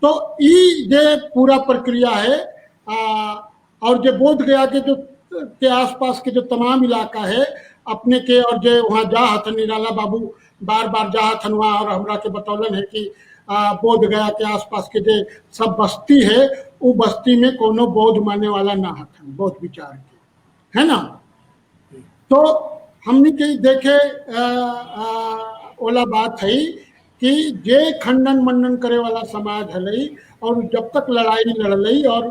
Speaker 2: तो ये जे पूरा प्रक्रिया है, और जो बोध गया के जो के आसपास के जो तमाम इलाका है अपने के, और जो वहाँ जा हथन निराला बाबू बार बार जा हथन वहाँ, और हमरा के बतौलन है कि बोध गया के आसपास के जो सब बस्ती है, वो बस्ती में कोनो बौद्ध मानने वाला ना हथन, बौद्ध विचार के, है ना। तो हमने के देखे ओला बात है कि जे खंडन मंडन करे वाला समाज हलई और जब तक लड़ाई लड़लई और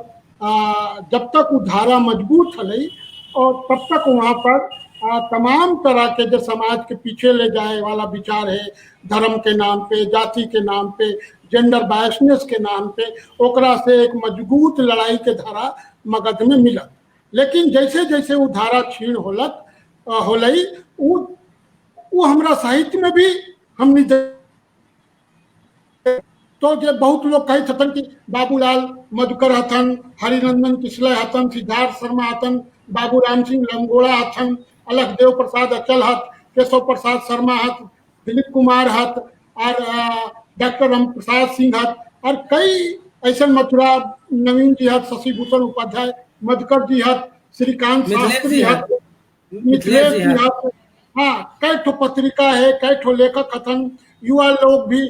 Speaker 2: जब तक वो धारा मजबूत हलई और तब तक वहाँ पर तमाम तरह के जो समाज के पीछे ले जाए वाला विचार है, धर्म के नाम पे, जाति के नाम पे, जेंडर बायसनेस के नाम पे, ओकरा से एक मजबूत लड़ाई के धारा मगध में मिलत। लेकिन जैसे जैसे वो धारा क्षीण होलक होलई वो हमरा साहित्य में भी हमने तो जे बहुत लोग कहे छथन कि बाबूलाल मधुकर हथन, हरिनंदन किसले हथन, सिद्धार्थ शर्मा हथन, बाबू राम सिंह लंगोड़ा हथन, अलख देव प्रसाद अचल हथ, केशव प्रसाद शर्मा हथ, दिलीप कुमार हथ और डॉक्टर राम प्रसाद सिंह हथ और कई ऐसे मथुरा नवीन जी हथ, शशि भूषण उपाध्याय मधुकर जी हथ, श्रीकांत शास्त्री हथ, मिथिलेश जी हथ। हाँ, कई ठो पत्रिका है, कई ठो लेखक हथन, युवा लोग भी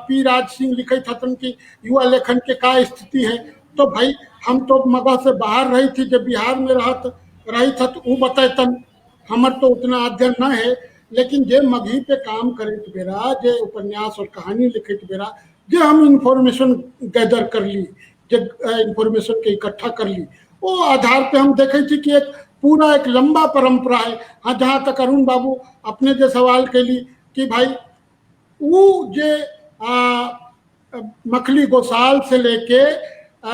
Speaker 2: पी राज सिंह लिखे थतन की युवा लेखन के का स्थिति है। तो भाई हम तो मगध से बाहर रही थी, जब बिहार में रही था तो वो बतैतन, हमर तो उतना अध्ययन न है। लेकिन जे मगही पे काम करे बेरा, जे उपन्यास और कहानी लिखे बेरा, जे हम इंफॉर्मेशन गैदर कर ली, जे इंफॉर्मेशन के इकट्ठा कर ली, वो आधार पे हम देखे थी कि एक पूरा एक लंबा परंपरा है। हाँ, जहाँ तक अरुण बाबू अपने जो सवाल के लिए कि भाई वो जे मखली गोसाल से लेके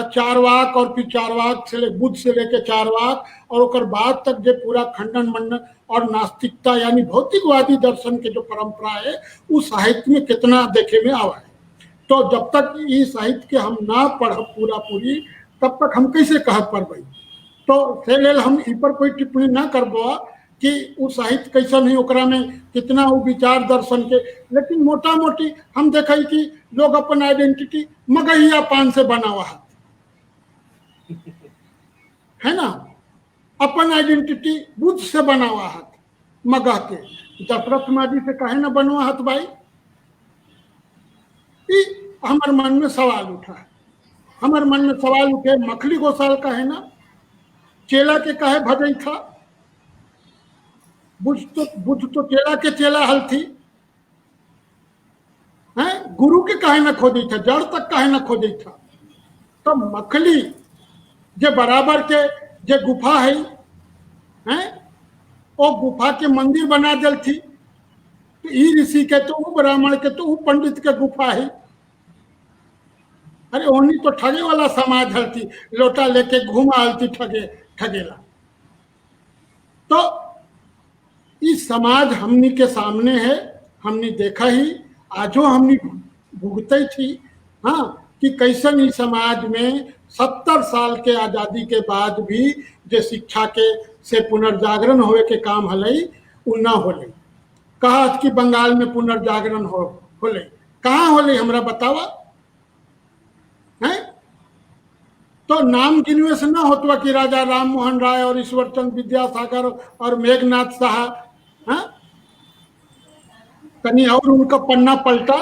Speaker 2: चारवाक और फिर चारवाक से बुद्ध से लेके चारवाक और ओकर बाद तक जो पूरा खंडन मंडन और नास्तिकता यानी भौतिकवादी दर्शन के जो परंपरा है उस साहित्य में कितना देखे में आवा है। तो जब तक ये साहित्य के हम ना पढ़ पूरा पूरी तब तक हम कैसे कहत पाबे। तो से लेल हम इ पर कोई टिप्पणी ना करबो कि वो साहित्य कैसा नहीं, ओकरा में कितना वो विचार दर्शन के। लेकिन मोटा मोटी हम देखे कि लोग अपन आइडेंटिटी मगहिया पान से बनावा है ना, अपन आइडेंटिटी बुद्ध से बनावा हाथ मगह के। दशरथ माजी से कहे ना बनवा हाथ भाई। हमारे मन में सवाल उठा है, हमारे मन में सवाल उठे मखली गोसाल का है ना, चेला के कहे भजई था, बुद्ध तो चेला के चेला हल थी है, गुरु के कहे न खोदी था, जड़ तक कहे न खोदी था। तो मखली जे बराबर के जे गुफा है वो गुफा के मंदिर बना दल थी। तो ई ऋषि के तो वो ब्राह्मण के तो वो पंडित के गुफा है। अरे ओनी तो ठगे वाला समाज हल थी, लोटा लेके घूमा हल थी ठगेला। तो इस समाज हमनी के सामने है, हमने देखा ही, आजो हमने भुगते थी। हाँ, कि कैसन इस समाज में 70 साल के आज़ादी के बाद भी जो शिक्षा के से पुनर्जागरण होए के काम हलई उ न होले। कहा कि बंगाल में पुनर्जागरण होले, कहाँ होले हमरा बतावा है। तो नाम गिनवे से न होतवा कि राजा राम मोहन राय और ईश्वरचंद विद्यासागर और मेघनाथ साहा, कहीं और उनका पन्ना पलटा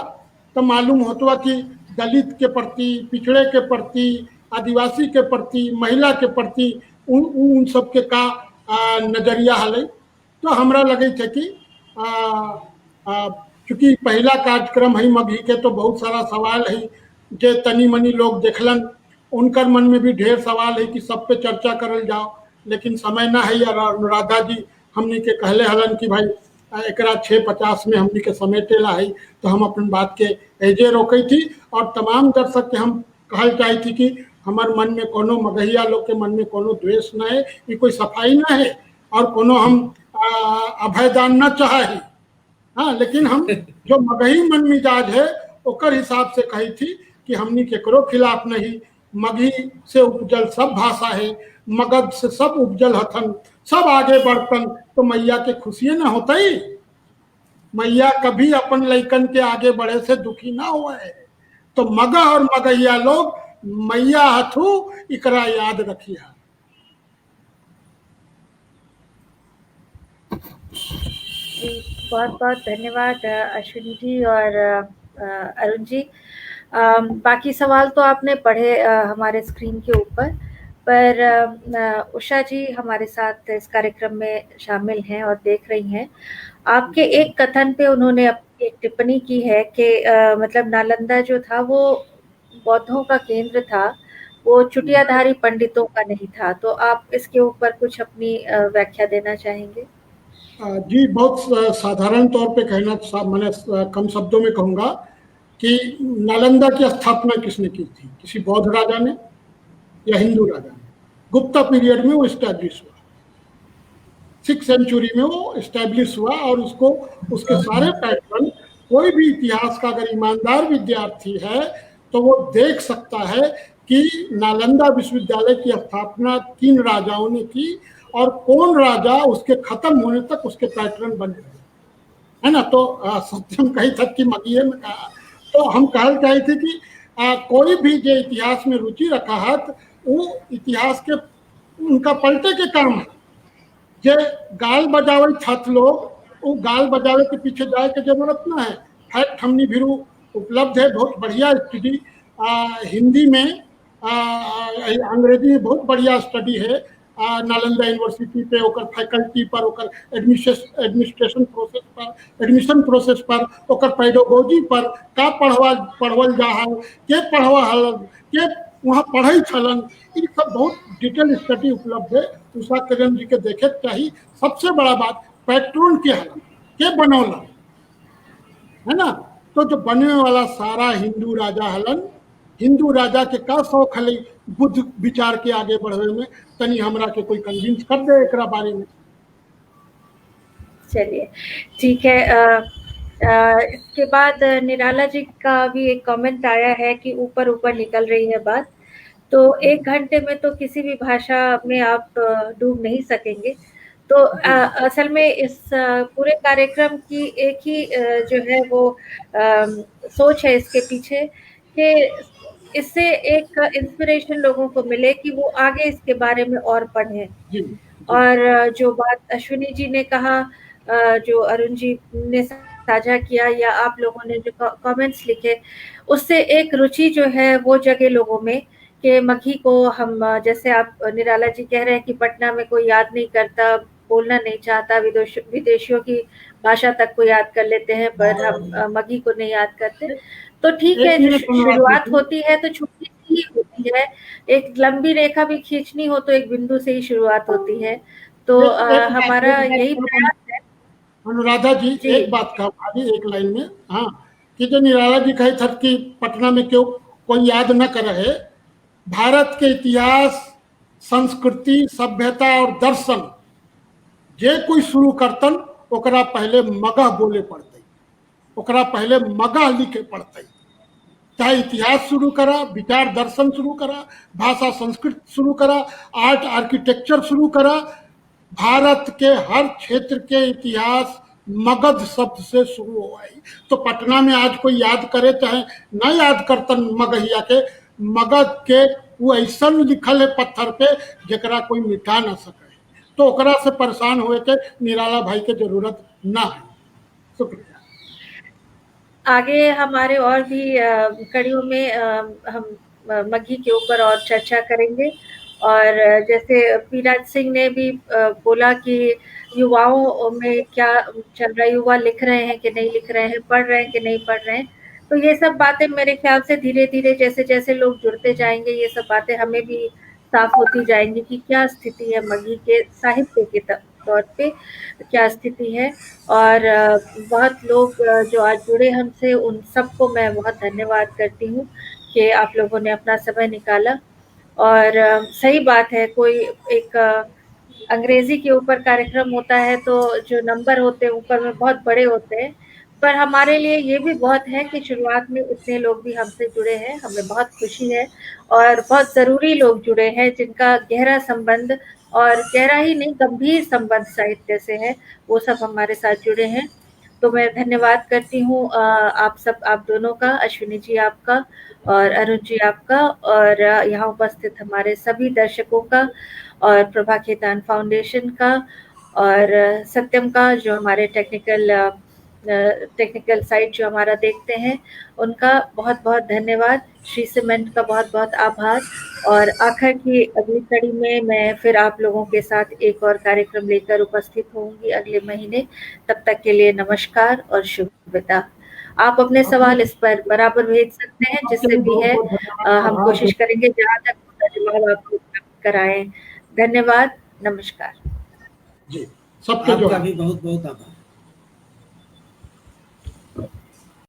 Speaker 2: तो मालूम होता कि दलित के प्रति, पिछड़े के प्रति, आदिवासी के प्रति, महिला के प्रति उन सबके का नजरिया हल। तो हमरा लगे थे कि चूँकि पहला कार्यक्रम है मगही के, तो बहुत सारा सवाल है जे तनी मनी लोग देखलन, उनकर मन में भी ढेर सवाल है कि सब पे चर्चा करल जाओ। लेकिन समय ना है। यार अनुराधा जी हमने के कहले हलन कि भाई एकरा 6:50 में हमने के समेटेला है, तो हम अपन बात के एजे रोके थी। और तमाम दर्शक के हम कहल चाहे थी कि हमार मन में कोनो मगहिया लोग के मन में कोनो द्वेष न है, ये कोई सफाई ना है और कोनो हम अभयदान न चाहे। हाँ, लेकिन हम जो मगही मन मिजाज है ओकर हिसाब से कही थी कि हमनी केकरो खिलाफ नहीं। मगही से उपजल सब भाषा है, मगध से सब उपजल हथन, सब आगे बढ़तन, तो मैया के खुशियां ना होता ही। मैया कभी अपन लइकन के आगे बढ़े से दुखी ना हुआ है। तो मगह और मगहिया लोग मैया हथू इकरा याद रखिया।
Speaker 1: बहुत बहुत धन्यवाद अश्विनी जी और अरुण जी। बाकी सवाल तो आपने पढ़े हमारे स्क्रीन के ऊपर, पर उषा जी हमारे साथ इस कार्यक्रम में शामिल हैं और देख रही हैं। आपके एक कथन पे उन्होंने अपनी एक टिप्पणी की है कि मतलब नालंदा जो था वो बौद्धों का केंद्र था, वो चुटियाधारी पंडितों का नहीं था। तो आप इसके ऊपर कुछ अपनी व्याख्या देना चाहेंगे?
Speaker 2: जी, बहुत साधारण तौर पे कहना, मैंने कम शब्दों में कहूँगा कि नालंदा की स्थापना किसने की थी? किसी बौद्ध राजा ने या हिंदू राजा ने? गुप्ता पीरियड में वो इस्टेब्लिश हुआ, 6th सेंचुरी में वो इस्टेब्लिश हुआ, और उसको उसके सारे पैटर्न, कोई भी इतिहास का अगर ईमानदार विद्यार्थी है तो वो देख सकता है कि नालंदा विश्वविद्यालय की स्थापना 3 राजाओं ने की, और कौन राजा उसके खत्म होने तक उसके पैटर्न बने रहे, है ना। तो सत्यम कही तक की मगिए में कहा। तो हम कहल चाहे थे कि कोई भी जो इतिहास में रुचि रखा है वो इतिहास के उनका पलटे के काम है। जे गाल बजावे छत लोग, वो गाल बजावे के पीछे जाए के जरूरत ना है। फैक्ट हमनी भी उपलब्ध है, बहुत बढ़िया स्टडी हिंदी में, अंग्रेजी में बहुत बढ़िया स्टडी है नालंदा यूनिवर्सिटी पे, ओकर फैकल्टी पर, ओकर एडमिनिस्ट्रेशन प्रोसेस पर, एडमिशन प्रोसेस पर, ओकर पेडागोजी पर, का पढ़वल जा है, के पढ़वा हलन, के वहाँ पढ़े छलन, इन सब बहुत डिटेल स्टडी उपलब्ध है। उषा किरण जी के देखे चाहिए। सबसे बड़ा बात, पैट्रोन के हलन के बनौला, है ना। तो जो बने वाला सारा हिंदू राजा हलन, हिंदू राजा के का शौक हले बुद्ध विचार के आगे बढ़े में, तनी हमरा के कोई कन्विंस कर दे एकरा बारे में।
Speaker 1: चलिए, ठीक है। इसके बाद निराला जी का भी एक कमेंट आया है कि ऊपर ऊपर निकल रही है बात, तो 1 घंटे में तो किसी भी भाषा में आप डूब नहीं सकेंगे। तो असल में इस पूरे कार्यक्रम की एक ही जो है वो सोच है इसके पीछे, कि इससे एक इंस्पिरेशन लोगों को मिले कि वो आगे इसके बारे में और पढ़ें। और जो बात अश्विनी जी ने कहा, जो अरुण जी ने साझा किया, या आप लोगों ने जो कमेंट्स लिखे, उससे एक रुचि जो है वो जगे लोगों में कि मगही को हम, जैसे आप निराला जी कह रहे हैं कि पटना में कोई याद नहीं करता, बोलना नहीं चाहता, विदेशियों की भाषा तक को याद कर लेते हैं, पर हम मगही को नहीं याद करते। तो ठीक है, जो शुरुआत होती है तो छोटी सी ही होती है, एक लंबी रेखा भी खींचनी हो तो एक बिंदु से ही शुरुआत होती है। तो हमारा यही प्रयास है।
Speaker 2: अनुराधा जी, एक बात का भाभी एक लाइन में, हाँ, कि जो निराला जी कहे थे कि पटना में क्यों कोई याद न कर रहे, भारत के इतिहास, संस्कृति, सभ्यता और दर्शन जे कोई शुरू करतन, ओकरा पहले मगह बोले पड़ते, ओकरा पहले मगह लिखे पड़ते। चाहे इतिहास शुरू करा, विचार दर्शन शुरू करा, भाषा संस्कृत शुरू करा, आर्ट आर्किटेक्चर शुरू करा, भारत के हर क्षेत्र के इतिहास मगध शब्द से शुरू हुआ है। तो पटना में आज कोई याद करे चाहे न याद करतन मगहिया के, मगध के वो ऐसा लिखल है पत्थर पे जरा कोई मिटा ना सके। तो ओकरा से परेशान हुए के निराला भाई के जरूरत ना है। शुक्रिया।
Speaker 1: आगे हमारे और भी कड़ियों में हम मगही के ऊपर और चर्चा करेंगे। और जैसे पीराज सिंह ने भी बोला कि युवाओं में क्या चल रहा है, युवा लिख रहे हैं कि नहीं लिख रहे हैं, पढ़ रहे हैं कि नहीं पढ़ रहे हैं। तो ये सब बातें मेरे ख्याल से धीरे धीरे जैसे जैसे लोग जुड़ते जाएंगे, ये सब बातें हमें भी साफ होती जाएंगी कि क्या स्थिति है मगही के साहित्य के तौर पे, क्या स्थिति है। और बहुत लोग जो आज जुड़े हमसे, उन सबको मैं बहुत धन्यवाद करती हूँ कि आप लोगों ने अपना समय निकाला। और सही बात है, कोई एक अंग्रेजी के ऊपर कार्यक्रम होता है तो जो नंबर होते हैं ऊपर में बहुत बड़े होते हैं, पर हमारे लिए ये भी बहुत है कि शुरुआत में इतने लोग भी हमसे जुड़े हैं, हमें बहुत खुशी है। और बहुत ज़रूरी लोग जुड़े हैं जिनका गहरा संबंध, और गहरा ही नहीं, गंभीर संबंध साहित्य से है, वो सब हमारे साथ जुड़े हैं। तो मैं धन्यवाद करती हूँ आप दोनों का, अश्विनी जी आपका और अरुण जी आपका, और यहाँ उपस्थित हमारे सभी दर्शकों का, और प्रभा खेतान फाउंडेशन का, और सत्यम का जो हमारे टेक्निकल टेक्निकल साइड जो हमारा देखते हैं, उनका बहुत-बहुत धन्यवाद। श्री सीमेंट का बहुत-बहुत आभार। और आखिर की अगली कड़ी में मैं फिर आप लोगों के साथ एक और कार्यक्रम लेकर उपस्थित होंगी अगले महीने। तब तक के लिए नमस्कार और शुभ विदा। आप अपने सवाल इस पर बराबर भेज सकते हैं, जिससे भी है हम कोशिश करेंगे जहाँ तक होगा जवाब आपको उपलब्ध कराएँ। धन्यवाद, नमस्कार।
Speaker 2: जी, सबके
Speaker 3: आपका
Speaker 2: जोहार।
Speaker 3: भी बहुत-बहुत आभार।